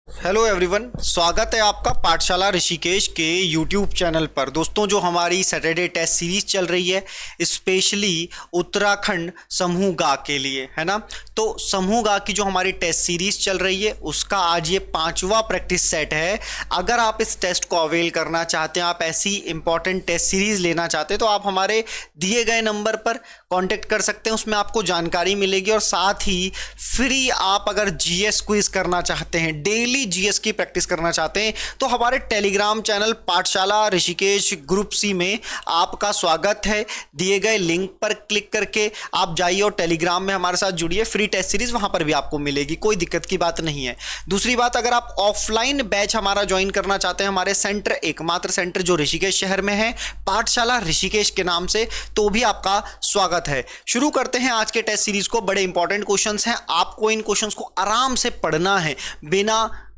Hello everyone, स्वागत है आपका पाठशाला ऋषिकेश के यूट्यूब चैनल पर। दोस्तों, जो हमारी सैटरडे टेस्ट सीरीज चल रही है स्पेशली उत्तराखंड समूह गा के लिए, है ना। तो समूह गा की जो हमारी टेस्ट सीरीज चल रही है उसका आज ये 5वां प्रैक्टिस सेट है। अगर आप इस टेस्ट को अवेल करना चाहते हैं, आप ऐसी इंपॉर्टेंट टेस्ट सीरीज लेना चाहते हैं, तो आप हमारे दिए गए नंबर पर कांटेक्ट कर सकते हैं। उसमें आपको जानकारी मिलेगी और साथ ही फ्री आप अगर जीएस क्विज करना चाहते हैं, डेली जीएस की प्रैक्टिस करना चाहते हैं, तो हमारे टेलीग्राम चैनल पाठशाला ऋषिकेश ग्रुप सी में आपका स्वागत है। दिए गए लिंक पर क्लिक करके आप जाइए और टेलीग्राम में हमारे साथ जुड़िए। फ्री टेस्ट सीरीज वहां पर भी आपको मिलेगी, कोई दिक्कत की बात नहीं है। दूसरी बात, अगर आप ऑफलाइन बैच हमारा ज्वाइन करना चाहते हैं, हमारे सेंटर, एकमात्र सेंटर जो ऋषिकेश शहर में है, पाठशाला ऋषिकेश के नाम से, तो भी आपका स्वागत है। शुरू करते हैं आज के टेस्ट सीरीज को। बड़े इंपॉर्टेंट क्वेश्चंस हैं, आपको इन क्वेश्चंस को आराम से पढ़ना है,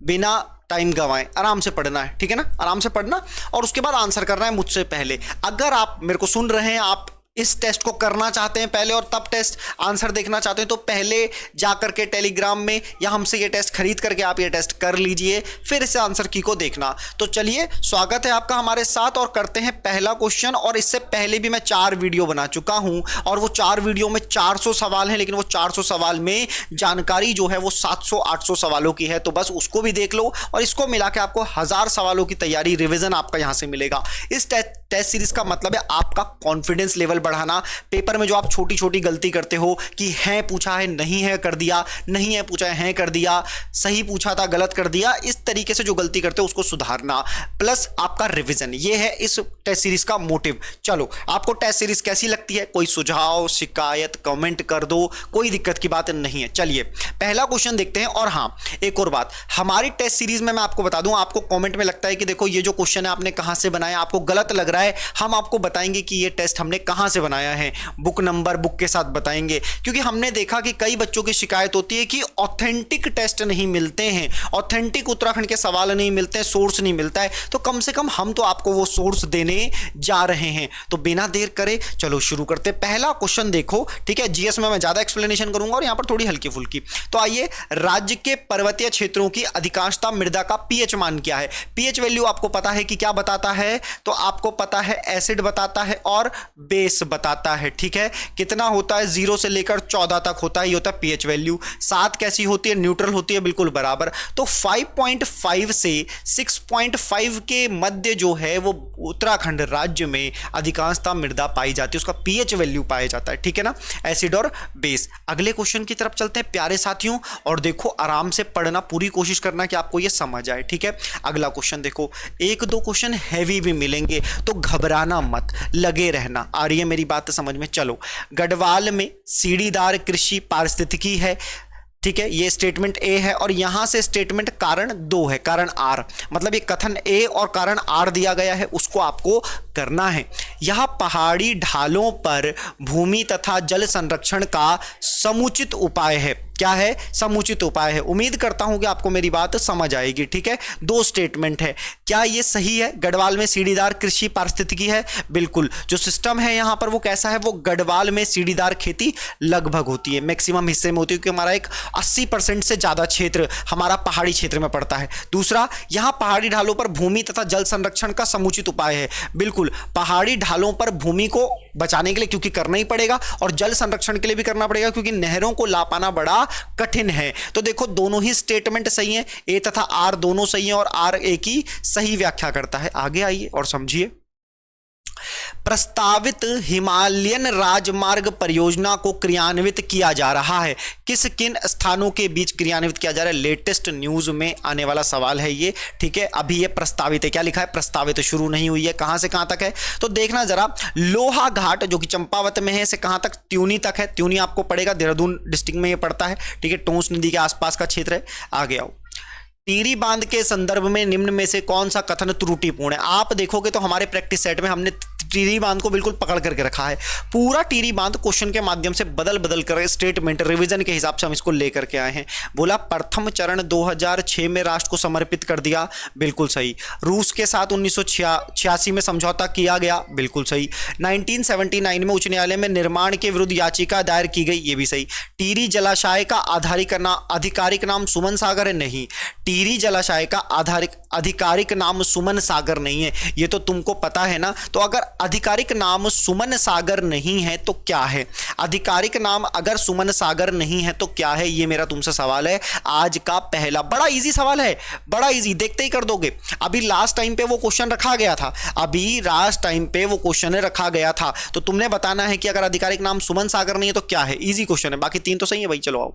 बिना टाइम गंवाएं आराम से पढ़ना है, ठीक है ना। आराम से पढ़ना और उसके बाद आंसर करना है मुझसे पहले। अगर आप मेरे को सुन रहे हैं, आप इस टेस्ट को करना चाहते हैं पहले और तब टेस्ट आंसर देखना चाहते हैं, तो पहले जाकर के टेलीग्राम में या हमसे ये टेस्ट खरीद करके आप ये टेस्ट कर लीजिए, फिर इसे आंसर की को देखना। तो चलिए, स्वागत है आपका हमारे साथ और करते हैं पहला क्वेश्चन। और इससे पहले भी मैं 4 वीडियो बना चुका हूं और वो 4 वीडियो में 400 सवाल हैं, लेकिन वो 400 सवाल में जानकारी जो है वो 700-800 सवालों की है। तो बस उसको भी देख लो और इसको मिला के आपको 1000 सवालों की तैयारी, रिविजन आपका यहां से मिलेगा। इस टेस्ट सीरीज का मतलब है आपका कॉन्फिडेंस लेवल बढ़ाना। पेपर में जो आप छोटी छोटी गलती करते हो कि है पूछा है नहीं है कर दिया, नहीं है पूछा है कर दिया, सही पूछा था गलत कर दिया, इस तरीके से जो गलती करते हो उसको सुधारना, प्लस आपका रिवीजन, ये है इस टेस्ट सीरीज का मोटिव। चलो, आपको टेस्ट सीरीज कैसी लगती है? कोई सुझाव, शिकायत, कमेंट कर दो, कोई दिक्कत की बात नहीं है। चलिए पहला क्वेश्चन देखते हैं। और हाँ, एक और बात, हमारी टेस्ट सीरीज में मैं आपको बता दूं, आपको कमेंट में लगता है कि देखो ये जो क्वेश्चन है आपने कहां से बनाया, आपको गलत लग रहा है, हम आपको बताएंगे कि ये टेस्ट हमने कहां से बनाया है, बुक नंबर, बुक के साथ बताएंगे। क्योंकि हमने देखा कि कई बच्चों की शिकायत होती है कि ऑथेंटिक टेस्ट नहीं मिलते हैं, ऑथेंटिक उत्तराखंड के सवाल नहीं मिलते हैं, सोर्स नहीं मिलता है। तो कम से कम हम तो आपको वो सोर्स देने जा रहे हैं। तो बिना देर करे चलो शुरू करते हैं। पहला क्वेश्चन देखो, ठीक है। जीएस में मैं ज्यादा एक्सप्लेनेशन करूंगा और यहां पर थोड़ी हल्की फुल्की। तो आइए, राज्य के पर्वतीय क्षेत्रों की अधिकांशता मृदा का पीएच मान क्या है? पीएच वैल्यू आपको पता है कि क्या बताता है? तो आपको पता है एसिड बताता है और बेस बताता है, ठीक है। कितना होता है? 0 से लेकर 14 तक होता है, ये होता है पीएच वैल्यू। 7 कैसी होती है? न्यूट्रल होती है, बिल्कुल बराबर। तो 5.5 से 6.5 के मध्य जो है वो उत्तराखंड राज्य में अधिकांशता मृदा पाई जाती है, उसका पीएच वैल्यू पाया जाता है, ठीक है ना, एसिड और बेस। अगले क्वेश्चन की तरफ चलते हैं प्यारे साथियों, और देखो आराम से पढ़ना, पूरी कोशिश करना कि आपको ये समझ आए, ठीक है। अगला क्वेश्चन देखो, 1-2 क्वेश्चन हैवी भी मिलेंगे तो घबराना मत, लगे रहना। आ रही है मेरी बात समझ में? चलो, गढ़वाल में सीढ़ीदार कृषि पारिस्थितिकी है, ठीक है, ये स्टेटमेंट ए है। और यहां से स्टेटमेंट कारण 2 है, कारण आर, मतलब ये कथन ए और कारण आर दिया गया है, उसको आपको करना है। यह पहाड़ी ढालों पर भूमि तथा जल संरक्षण का समुचित उपाय है। क्या है? समुचित उपाय है। उम्मीद करता हूं कि आपको मेरी बात समझ आएगी, ठीक है। 2 स्टेटमेंट है, क्या ये सही है? गढ़वाल में सीढ़ीदार कृषि पारिस्थितिकी है, बिल्कुल। जो सिस्टम है यहां पर वो कैसा है? वो गढ़वाल में सीढ़ीदार खेती लगभग होती है, मैक्सिमम हिस्से में होती है, क्योंकि हमारा एक 80% से ज्यादा क्षेत्र हमारा पहाड़ी क्षेत्र में पड़ता है। दूसरा, यहां पहाड़ी ढालों पर भूमि तथा जल संरक्षण का समुचित उपाय है, बिल्कुल। पहाड़ी ढालों पर भूमि को बचाने के लिए क्योंकि करना ही पड़ेगा, और जल संरक्षण के लिए भी करना पड़ेगा, क्योंकि नहरों को ला पाना बड़ा कठिन है। तो देखो दोनों ही स्टेटमेंट सही हैं, ए तथा आर दोनों सही हैं, और आर ए की सही व्याख्या करता है। आगे आइए और समझिए। प्रस्तावित हिमालयन राजमार्ग परियोजना को क्रियान्वित किया जा रहा है, किस किन स्थानों के बीच क्रियान्वित किया जा रहा है? लेटेस्ट न्यूज में आने वाला सवाल है ये, ठीक है। अभी ये प्रस्तावित है, क्या लिखा है? प्रस्तावित, शुरू नहीं हुई है। कहां से कहां तक है? तो देखना जरा, लोहा घाट जो कि चंपावत में है से कहां तक? त्यूनी तक है। त्यूनी आपको पड़ेगा, देहरादून डिस्ट्रिक्ट में ये पड़ता है, ठीक है। टोंस नदी के आसपास का क्षेत्र है। आगे आओ। टिहरी बांध के संदर्भ में निम्न में से कौन सा कथन त्रुटिपूर्ण है? आप देखोगे तो हमारे प्रैक्टिस सेट में हमने टिहरी बांध को बिल्कुल पकड़ करके रखा है। पूरा टिहरी बांध क्वेश्चन के माध्यम से बदल बदल कर स्टेटमेंट रिवीजन के हिसाब से हम इसको लेकर के आए हैं। बोला प्रथम चरण 2006 में राष्ट्र को समर्पित कर दिया, बिल्कुल सही। रूस के साथ 1986 में समझौता किया गया, बिल्कुल सही। 1979 में उच्च न्यायालय में निर्माण के विरुद्ध याचिका दायर की गई, ये भी सही। टिहरी जलाशय का आधिकारिक नाम सुमन सागर है, नहीं। टिहरी जलाशय का आधिकारिक नाम सुमन सागर नहीं है, ये तो तुमको पता है ना। तो अगर आधिकारिक नाम सुमन सागर नहीं है तो क्या है? आधिकारिक नाम अगर सुमन सागर नहीं है तो क्या है, ये मेरा तुमसे सवाल है आज का पहला। बड़ा इजी सवाल है, बड़ा इजी, देखते ही कर दोगे। अभी लास्ट टाइम पे वो क्वेश्चन रखा गया था, तो तुमने बताना है कि अगर आधिकारिक नाम सुमन सागर नहीं है तो क्या है। इजी क्वेश्चन है, बाकी तीन तो सही है भाई। चलो आओ।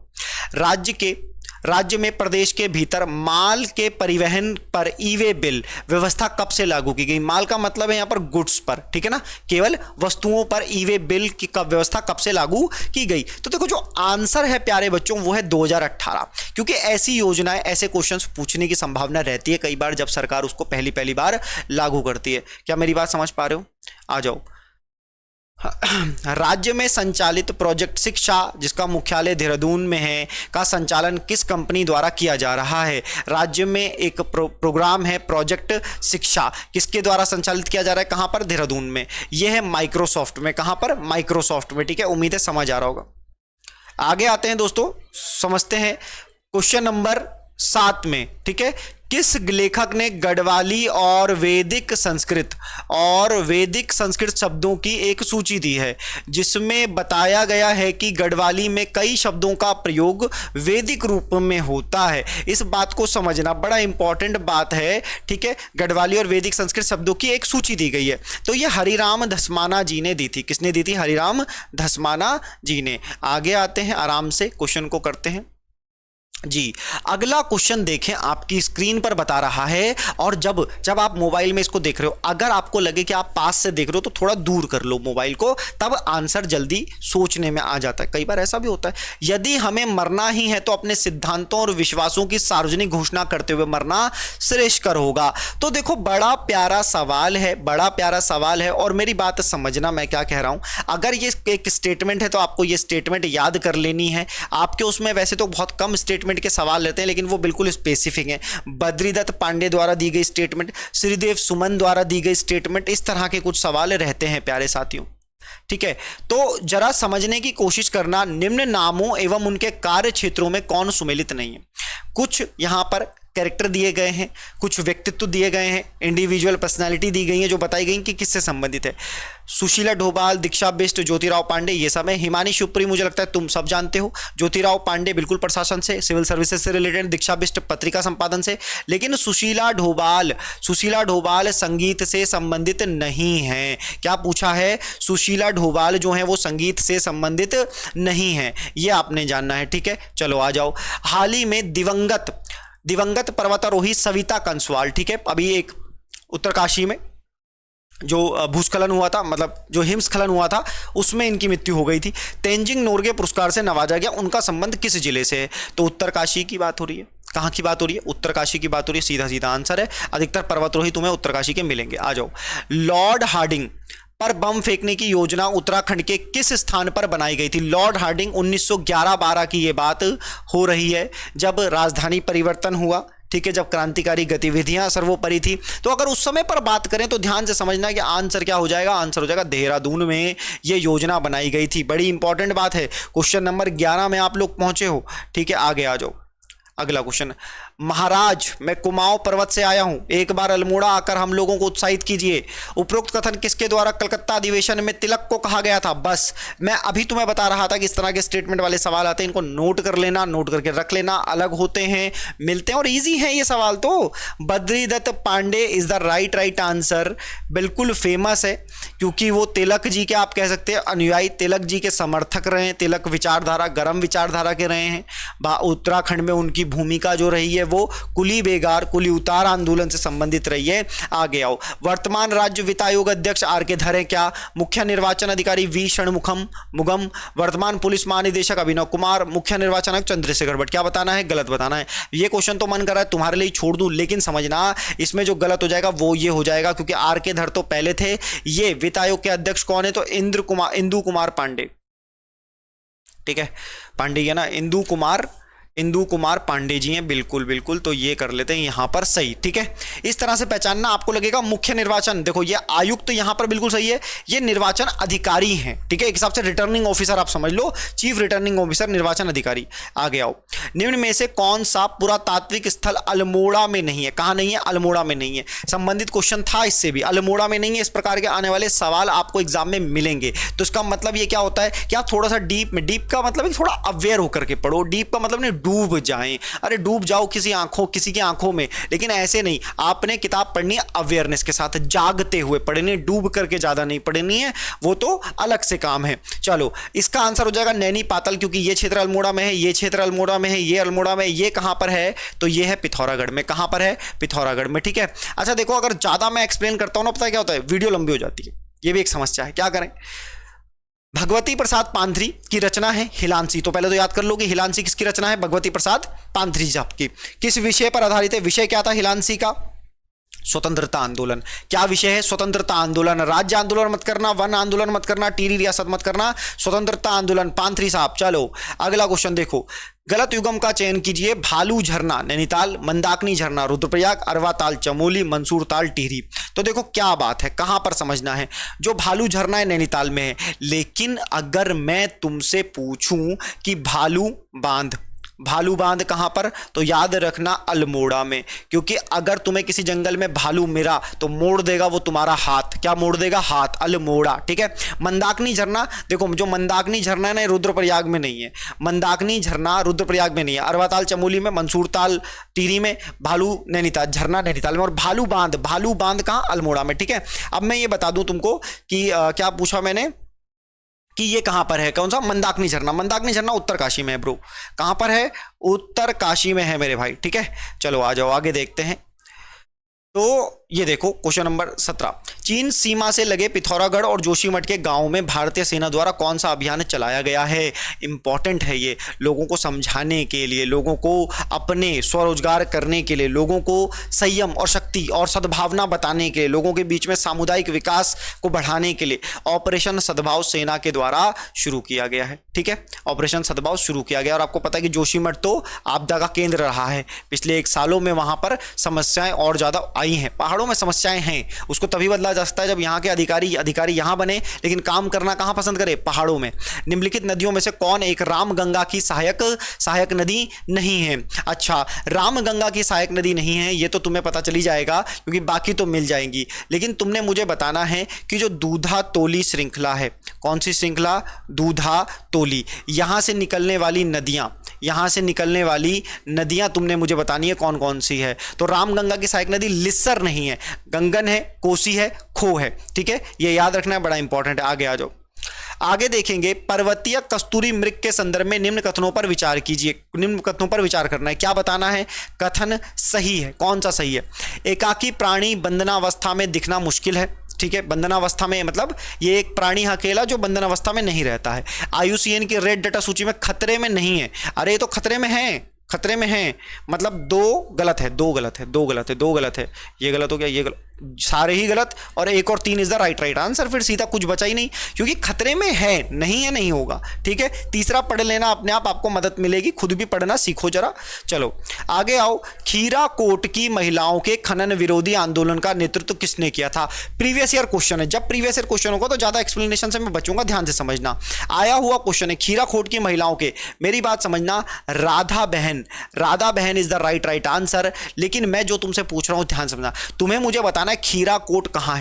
राज्य में प्रदेश के भीतर माल के परिवहन पर ई वे बिल व्यवस्था कब से लागू की गई? माल का मतलब है यहां पर गुड्स पर, ठीक है ना, केवल वस्तुओं पर ई वे बिल की व्यवस्था कब से लागू की गई? तो देखो जो आंसर है प्यारे बच्चों वो है 2018, क्योंकि ऐसी योजनाएं, ऐसे क्वेश्चंस पूछने की संभावना रहती है कई बार जब सरकार उसको पहली बार लागू करती है। क्या मेरी बात समझ पा रहे हो? आ जाओ। राज्य में संचालित प्रोजेक्ट शिक्षा, जिसका मुख्यालय देहरादून में है, का संचालन किस कंपनी द्वारा किया जा रहा है? राज्य में एक प्रोग्राम है प्रोजेक्ट शिक्षा, किसके द्वारा संचालित किया जा रहा है? कहां पर? देहरादून में। यह है माइक्रोसॉफ्ट में। कहां पर? माइक्रोसॉफ्ट में, ठीक है। उम्मीद है समझ आ रहा होगा। आगे आते हैं दोस्तों, समझते हैं क्वेश्चन नंबर 7 में, ठीक है। किस लेखक ने गढ़वाली और वैदिक संस्कृत शब्दों की एक सूची दी है, जिसमें बताया गया है कि गढ़वाली में कई शब्दों का प्रयोग वैदिक रूप में होता है? इस बात को समझना बड़ा इंपॉर्टेंट बात है, ठीक है। गढ़वाली और वैदिक संस्कृत शब्दों की एक सूची दी गई है, तो ये हरिराम धस्माना जी ने दी थी। किसने दी थी? हरिराम धस्माना जी ने। आगे आते हैं, आराम से क्वेश्चन को करते हैं जी। अगला क्वेश्चन देखें, आपकी स्क्रीन पर बता रहा है, और जब आप मोबाइल में इसको देख रहे हो, अगर आपको लगे कि आप पास से देख रहे हो तो थोड़ा दूर कर लो मोबाइल को, तब आंसर जल्दी सोचने में आ जाता है। कई बार ऐसा भी होता है, यदि हमें मरना ही है तो अपने सिद्धांतों और विश्वासों की सार्वजनिक घोषणा करते हुए मरना श्रेष्ठकर होगा। तो देखो बड़ा प्यारा सवाल है, और मेरी बात समझना मैं क्या कह रहा हूं। अगर ये एक स्टेटमेंट है तो आपको ये स्टेटमेंट याद कर लेनी है। आपके उसमें वैसे तो बहुत कम स्टेटमेंट के सवाल रहते हैं, लेकिन वो बिल्कुल स्पेसिफिक हैं। बद्रीदत्त पांडे द्वारा दी गई स्टेटमेंट, श्रीदेव सुमन द्वारा दी गई स्टेटमेंट, इस तरह के कुछ सवाल रहते हैं प्यारे साथियों, ठीक है। तो जरा समझने की कोशिश करना, निम्न नामों एवं उनके कार्य क्षेत्रों में कौन सुमेलित नहीं है? कुछ यहां पर कैरेक्टर दिए गए हैं, कुछ व्यक्तित्व दिए गए हैं, इंडिविजुअल पर्सनालिटी दी गई है जो बताई गई कि किससे संबंधित है। सुशीला ढोभाल, दीक्षा बिष्ट, ज्योतिराव पांडे, ये सब है। हिमानी शिवपुरी मुझे लगता है तुम सब जानते हो। ज्योतिराव पांडे बिल्कुल प्रशासन से, सिविल सर्विसेज से रिलेटेड। दीक्षा बिष्ट पत्रिका संपादन से। लेकिन सुशीला ढोभाल संगीत से संबंधित नहीं है। क्या पूछा है? सुशीला ढोभाल जो है वो संगीत से संबंधित नहीं है, ये आपने जानना है, ठीक है। चलो आ जाओ। हाल ही में दिवंगत पर्वतारोही सविता कंसवाल, ठीक है। अभी एक उत्तरकाशी में जो भूस्खलन हुआ था, मतलब जो हिमस्खलन हुआ था, उसमें इनकी मृत्यु हो गई थी। तेंजिंग नोरगे पुरस्कार से नवाजा गया। उनका संबंध किस जिले से है? तो उत्तरकाशी की बात हो रही है। कहाँ की बात हो रही है? उत्तरकाशी की बात हो रही है। सीधा सीधा आंसर है। अधिकतर पर्वतारोही तुम्हें उत्तरकाशी के मिलेंगे। आ जाओ। लॉर्ड हार्डिंग पर बम फेंकने की योजना उत्तराखंड के किस स्थान पर बनाई गई थी? लॉर्ड हार्डिंग 1911-12 की ये बात हो रही है, जब राजधानी परिवर्तन हुआ, ठीक है, जब क्रांतिकारी गतिविधियां सर्वोपरि थी। तो अगर उस समय पर बात करें तो ध्यान से समझना कि आंसर क्या हो जाएगा? आंसर हो जाएगा देहरादून में ये योजना बनाई गई थी। बड़ी इंपॉर्टेंट बात है। क्वेश्चन नंबर 11 में आप लोग पहुंचे हो, ठीक है। आगे आ जाओ। अगला क्वेश्चन, महाराज मैं कुमाऊं पर्वत से आया हूं, एक बार अल्मोड़ा आकर हम लोगों को उत्साहित कीजिए। उपरोक्त कथन किसके द्वारा कलकत्ता अधिवेशन में तिलक को कहा गया था? बस मैं अभी तुम्हें बता रहा था कि इस तरह के स्टेटमेंट वाले सवाल आते हैं, इनको नोट कर लेना, नोट करके रख लेना। अलग होते हैं, मिलते हैं और इजी है ये सवाल तो। Badridutt Pande is the right answer. बिल्कुल फेमस है क्योंकि वो तिलक जी के, आप कह सकते हैं अनुयायी, तिलक जी के समर्थक रहे हैं। तिलक विचारधारा गर्म विचारधारा के रहे हैं। उत्तराखंड में उनकी भूमिका जो रही है वो कुली बेगार, कुली उतार आंदोलन से संबंधित रही है। आगे आओ। वर्तमान राज्य वित्त आयोग अध्यक्ष आर के धर हैं क्या? मुख्य निर्वाचन अधिकारी वी षणमुगम। वर्तमान पुलिस महानिदेशक अभिनव कुमार। मुख्य निर्वाचन आयुक्त चंद्रशेखर भट्ट। क्या बताना है? गलत बताना है। ये क्वेश्चन तो मन कर रहा है तुम्हारे लिए छोड़ दूं, लेकिन समझना इसमें जो गलत हो जाएगा वो ये हो जाएगा, क्योंकि आर के धर तो पहले थे। ये वित्त आयोग के अध्यक्ष कौन है? तो इंदु कुमार पांडे, ठीक है। पांडे है ना, इंदु कुमार, इंदु कुमार पांडे जी हैं, बिल्कुल बिल्कुल, तो ये कर लेते हैं यहां पर सही। ठीक है, इस तरह से पहचानना आपको लगेगा। मुख्य निर्वाचन, देखो ये आयुक्त यहां पर बिल्कुल सही है, ये निर्वाचन अधिकारी हैं। ठीक है, एक हिसाब से रिटर्निंग ऑफिसर आप समझ लो, चीफ रिटर्निंग ऑफिसर, निर्वाचन अधिकारी। आगे आओ, निम्न में से कौन सा पुरातात्विक स्थल अल्मोड़ा में नहीं है? कहां नहीं है? अल्मोड़ा में नहीं है। संबंधित क्वेश्चन था इससे भी, अल्मोड़ा में नहीं है। इस प्रकार के आने वाले सवाल आपको एग्जाम में मिलेंगे। तो इसका मतलब ये क्या होता है कि आप थोड़ा सा डीप में, डीप का मतलब थोड़ा अवेयर होकर के पढ़ो। डीप का मतलब नहीं डूब जाएं, अरे डूब जाओ किसी की आंखों में, लेकिन ऐसे नहीं। आपने किताब पढ़नी है अवेयरनेस के साथ, जागते हुए पढ़नी है, डूब करके ज्यादा नहीं पढ़नी है, वो तो अलग से काम है। चलो, इसका आंसर हो जाएगा नैनी पातल, क्योंकि ये क्षेत्र अल्मोड़ा में है, ये क्षेत्र अल्मोड़ा में है, ये अल्मोड़ा में, ये कहां पर है? तो ये है पिथौरागढ़ में। कहां पर है? पिथौरागढ़ में। ठीक है, अच्छा देखो, अगर ज्यादा मैं एक्सप्लेन करता हूं ना, पता है क्या होता है? वीडियो लंबी हो जाती है, ये भी एक समस्या है, क्या करें? भगवती प्रसाद पांथरी की रचना है हिलांसी। तो पहले तो याद कर लो कि हिलांसी किसकी रचना है? भगवती प्रसाद पांथरी साहब की। किस विषय पर आधारित है? विषय क्या था हिलांसी का? स्वतंत्रता आंदोलन। क्या विषय है? स्वतंत्रता आंदोलन। राज्य आंदोलन मत करना, वन आंदोलन मत करना, टीरी रियासत मत करना, स्वतंत्रता आंदोलन, पांथरी साहब। चलो अगला क्वेश्चन देखो, गलत युग्म का चयन कीजिए। भालू झरना नैनीताल, मंदाकिनी झरना रुद्रप्रयाग, अरवा ताल चमोली, मंसूर ताल टिहरी। तो देखो क्या बात है, कहां पर समझना है। जो भालू झरना है नैनीताल में है, लेकिन अगर मैं तुमसे पूछूं कि भालू बांध कहां पर, तो याद रखना अल्मोड़ा में। क्योंकि अगर तुम्हें किसी जंगल में भालू मिला तो मोड़ देगा वो तुम्हारा हाथ। क्या मोड़ देगा? हाथ। अल्मोड़ा। ठीक है, मंदाकिनी झरना, देखो जो मंदाकिनी झरना है ना, रुद्रप्रयाग में नहीं है। मंदाकिनी झरना रुद्रप्रयाग में नहीं है, अरवाताल चमोली में, मंसूर ताल टिहरी में, भालू नैनीताल झरना नैनीताल में, और भालू बांध कहां? अल्मोड़ा में। ठीक है, अब मैं ये बता दूं तुमको कि क्या पूछा मैंने कि ये कहां पर है? कौन सा? मंदाकिनी झरना। मंदाकिनी झरना उत्तरकाशी में है ब्रो। कहां पर है? उत्तरकाशी में है मेरे भाई। ठीक है, चलो आ जाओ आगे देखते हैं। तो ये देखो क्वेश्चन नंबर 17, चीन सीमा से लगे पिथौरागढ़ और जोशीमठ के गांवों में भारतीय सेना द्वारा कौन सा अभियान चलाया गया है? इंपॉर्टेंट है ये, लोगों को समझाने के लिए, लोगों को अपने स्वरोजगार करने के लिए, लोगों को संयम और शक्ति और सद्भावना बताने के लिए, लोगों के बीच में सामुदायिक विकास को बढ़ाने के लिए ऑपरेशन सद्भाव सेना के द्वारा शुरू किया गया है। ठीक है, ऑपरेशन सद्भाव शुरू किया गया। और आपको पता है कि जोशीमठ तो आपदा का केंद्र रहा है। पिछले 1 सालों में वहां पर समस्याएं और ज्यादा आई हैं। पहाड़ों में समस्याएं हैं, उसको तभी बदला जा सकता है जब यहाँ के अधिकारी यहाँ बने, लेकिन काम करना कहाँ पसंद करे? पहाड़ों में। निम्नलिखित नदियों में से कौन एक रामगंगा की सहायक नदी नहीं है? अच्छा, रामगंगा की सहायक नदी नहीं है, ये तो तुम्हें पता चली जाएगा क्योंकि बाकी तो मिल जाएंगी। लेकिन तुमने मुझे बताना है कि जो दूधा तोली श्रृंखला है, कौन सी श्रृंखला? दूधा तोली। यहां से निकलने वाली नदियां तुमने मुझे बतानी है कौन कौन सी है। तो रामगंगा की सहायक नदी लिस्सर नहीं है, गंगन है, कोसी है, खो है। ठीक है, ये याद रखना है, बड़ा इंपॉर्टेंट है। आगे आ जाओ, आगे देखेंगे पर्वतीय कस्तूरी मृग के संदर्भ में निम्न कथनों पर विचार कीजिए। निम्न कथनों पर विचार करना है, क्या बताना है? कथन सही है। कौन सा सही है? एकाकी प्राणी बंधनावस्था में दिखना मुश्किल है। ठीक है, बंधनावस्था में मतलब ये एक प्राणी अकेला जो बंधनावस्था में नहीं रहता है। IUCN की रेड डाटा सूची में खतरे में नहीं है। अरे ये तो खतरे में है, मतलब दो गलत है, ये गलत हो गया, ये गलत, सारे ही गलत, और 1 और 3 इज द राइट आंसर। फिर सीधा कुछ बचा ही नहीं, क्योंकि खतरे में है, नहीं होगा। ठीक है, तीसरा पढ़ लेना अपने आप, आपको मदद मिलेगी, खुद भी पढ़ना सीखो जरा। चलो आगे आओ, खीराकोट की महिलाओं के खनन विरोधी आंदोलन का नेतृत्व किसने किया था? प्रीवियस ईयर क्वेश्चन है। जब प्रीवियस ईयर क्वेश्चन होगा तो ज्यादा एक्सप्लेनेशन से मैं बचूंगा, ध्यान से समझना। आया हुआ क्वेश्चन है खीराकोट की महिलाओं के, मेरी बात समझना, राधा बहन इज द राइट आंसर। लेकिन मैं जो तुमसे पूछ रहा हूं ध्यान समझना, तुम्हें मुझे बताना है खीराकोट कहां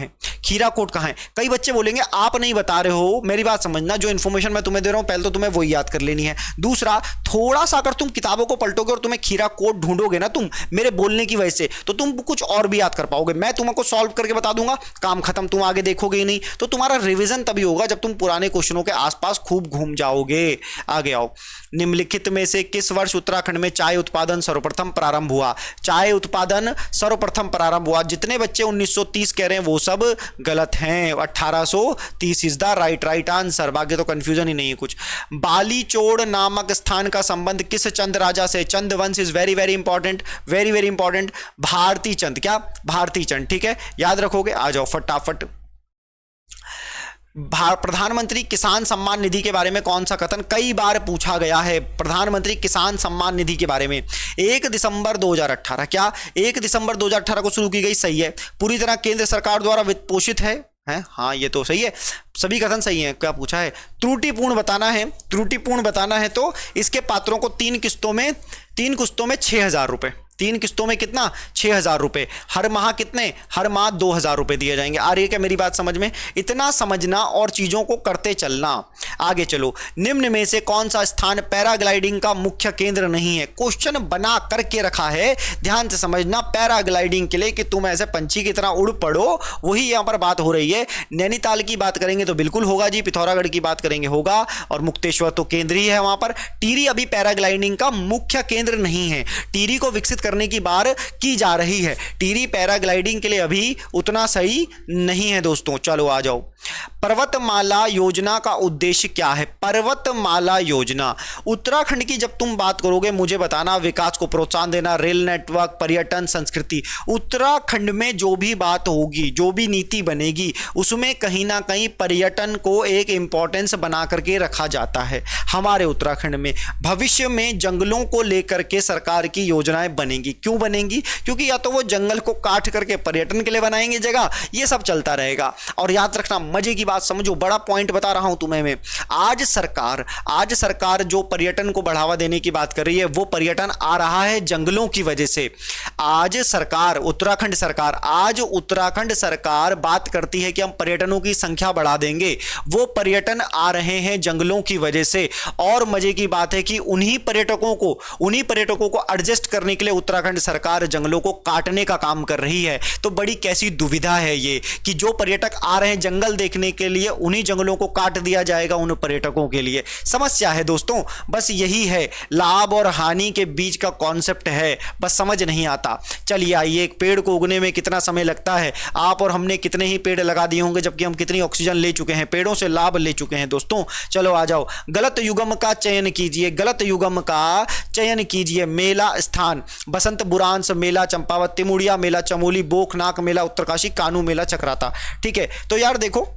है। कई बच्चे बोलेंगे आप नहीं बता रहे हो, मेरी बात समझना, जो इंफॉर्मेशन मैं तुम्हें दे रहा हूं पहले तो तुम्हें वही याद कर लेनी है। दूसरा, थोड़ा सा अगर तुम किताबों को पलटोगे और तुम्हें खीराकोट ढूंढोगे ना तुम मेरे बोलने की वजह से, तो तुम कुछ और भी याद कर पाओगे। मैं तुमको सॉल्व करके बता दूंगा, काम खत्म, तुम आगे देखोगे ही नहीं। तो तुम्हारा रिवीजन तभी होगा जब तुम पुराने क्वेश्चनों के आसपास खूब घूम जाओगे। आगे आओ, निम्नलिखित में से किस वर्ष उत्तराखंड में चाय उत्पादन सर्वप्रथम प्रारंभ हुआ? चाय उत्पादन सर्वप्रथम प्रारंभ हुआ। जितने बच्चे 1930 कह रहे हैं वो सब गलत हैं, 1830 इज द राइट आंसर। बाकी तो कंफ्यूजन ही नहीं है कुछ। बालीचोड़ नामक स्थान का संबंध किस चंद राजा से? चंद वंश is very important, very important. Bharti Chand, क्या? भारती चंद। ठीक है, याद रखोगे। आ जाओ फटाफट, प्रधानमंत्री किसान सम्मान निधि के बारे में कौन सा कथन कई बार पूछा गया है? प्रधानमंत्री किसान सम्मान निधि के बारे में 1 दिसंबर 2018, क्या 1 दिसंबर 2018 को शुरू की गई? सही है। पूरी तरह केंद्र सरकार द्वारा वित्त पोषित है? हाँ, ये तो सही है, सभी कथन सही हैं। क्या पूछा है? त्रुटिपूर्ण बताना है। त्रुटिपूर्ण बताना है तो इसके पात्रों को 3 किस्तों में 6,000 रुपए, 3 किस्तों में कितना? 6,000 रुपए। हर माह कितने? हर माह 2,000 रुपए दिए जाएंगे। आ रही है क्या मेरी बात समझ में? इतना समझना और चीजों को करते चलना। आगे चलो, निम्न में से कौन सा स्थान पैराग्लाइडिंग का मुख्य केंद्र नहीं है? क्वेश्चन बना करके रखा है, ध्यान से समझना। पैराग्लाइडिंग के लिए कि तुम ऐसे पंछी की तरह उड़ पड़ो, वही यहां पर बात हो रही है। नैनीताल की बात करेंगे तो बिल्कुल होगा जी, पिथौरागढ़ की बात करेंगे होगा, और मुक्तेश्वर तो केंद्र ही है वहां पर। टिहरी अभी पैराग्लाइडिंग का मुख्य केंद्र नहीं है। टिहरी को विकसित करने की बात की जा रही है। टिहरी पैराग्लाइडिंग के लिए अभी उतना सही नहीं है दोस्तों। चलो आ जाओ। पर्वतमाला योजना का उद्देश्य क्या है? पर्वतमाला योजना, उत्तराखंड की जब तुम बात करोगे मुझे बताना, विकास को प्रोत्साहन देना, रेल नेटवर्क, पर्यटन, संस्कृति। उत्तराखंड में जो भी बात होगी, जो भी नीति बनेगी, उसमें कहीं ना कहीं पर्यटन को एक इंपॉर्टेंस बना करके रखा जाता है। हमारे उत्तराखंड में भविष्य में जंगलों को लेकर के सरकार की योजनाएं बनेंगी। क्यों बनेंगी? क्योंकि या तो वो जंगल को काट करके पर्यटन के लिए बनाएंगे जगह, ये सब चलता रहेगा। और याद रखना, मजे की बात समझो, बड़ा पॉइंट बता रहा हूं तुम्हें मैं। आज सरकार जो पर्यटन को बढ़ावा देने की बात कर रही है, वो पर्यटन आ रहा है जंगलों की वजह से। आज उत्तराखंड सरकार बात करती है कि हम पर्यटनों की संख्या बढ़ा देंगे, वो पर्यटन आ रहे हैं जंगलों की वजह से। और मजे की बात है कि उन्हीं पर्यटकों को एडजस्ट करने के लिए उत्तराखंड सरकार जंगलों को काटने का काम कर रही है। तो बड़ी कैसी दुविधा है ये कि जो पर्यटक आ रहे हैं जंगल देखने के लिए, उन्हीं जंगलों को काट दिया जाएगा उन पर्यटकों के लिए। समस्या है दोस्तों, बस यही है, लाभ और हानि के बीच का कॉन्सेप्ट है, बस समझ नहीं आता। चलिए आइए, एक पेड़ को उगने में कितना समय लगता है? आप और हमने कितने ही पेड़ लगा दिए होंगे, जबकि हम कितनी ऑक्सीजन ले चुके हैं, पेड़ों से लाभ ले चुके हैं दोस्तों। चलो आ जाओ, गलत युग्म का चयन कीजिए। गलत युग्म का चयन कीजिए। मेला स्थान: बसंत बुरांस मेला, चंपावत, तिमुड़िया मेला, चमोली, बोखनाक मेला, उत्तरकाशी, कानू मेला, चक्राता। ठीक है, तो यार देखो,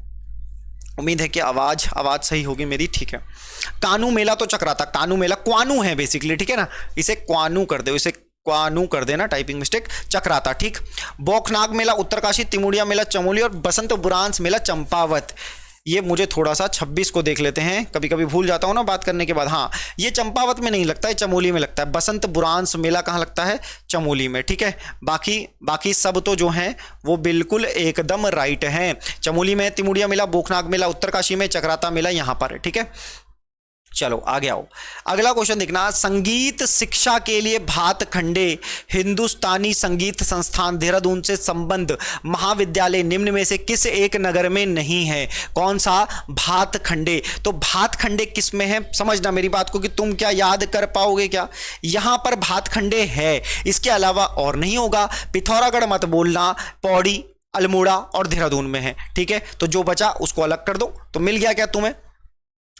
उम्मीद है कि आवाज सही होगी मेरी। ठीक है, कानू मेला तो चक्राता, कानू मेला क्वानू है बेसिकली, ठीक है ना, इसे क्वानू कर दो, इसे क्वानू कर देना, टाइपिंग मिस्टेक। चक्राता, ठीक। बोखनाग मेला उत्तरकाशी, तिमुड़िया मेला चमोली, और बसंत बुरांस मेला चंपावत। ये मुझे थोड़ा सा 26 को देख लेते हैं, कभी कभी भूल जाता हूँ ना बात करने के बाद। हाँ, ये चंपावत में नहीं लगता है, चमोली में लगता है। बसंत बुरांस मेला कहाँ लगता है? चमोली में, ठीक है। बाकी सब तो जो हैं वो बिल्कुल एकदम राइट हैं। चमोली में तिमुड़िया मेला, बोखनाग मेला उत्तरकाशी में, चक्राता मेला यहाँ पर है, ठीक है। चलो आगे आओ, अगला क्वेश्चन देखना। संगीत शिक्षा के लिए भातखंडे हिंदुस्तानी संगीत संस्थान देहरादून से संबद्ध महाविद्यालय निम्न में से किस एक नगर में नहीं है? कौन सा? भातखंडे। तो भातखंडे किस में है? समझना मेरी बात को कि तुम क्या याद कर पाओगे क्या? यहां पर भातखंडे है, इसके अलावा और नहीं होगा। पिथौरागढ़ मत बोलना, पौड़ी, अल्मोड़ा और देहरादून में है, ठीक है। तो जो बचा उसको अलग कर दो। तो मिल गया क्या तुम्हें?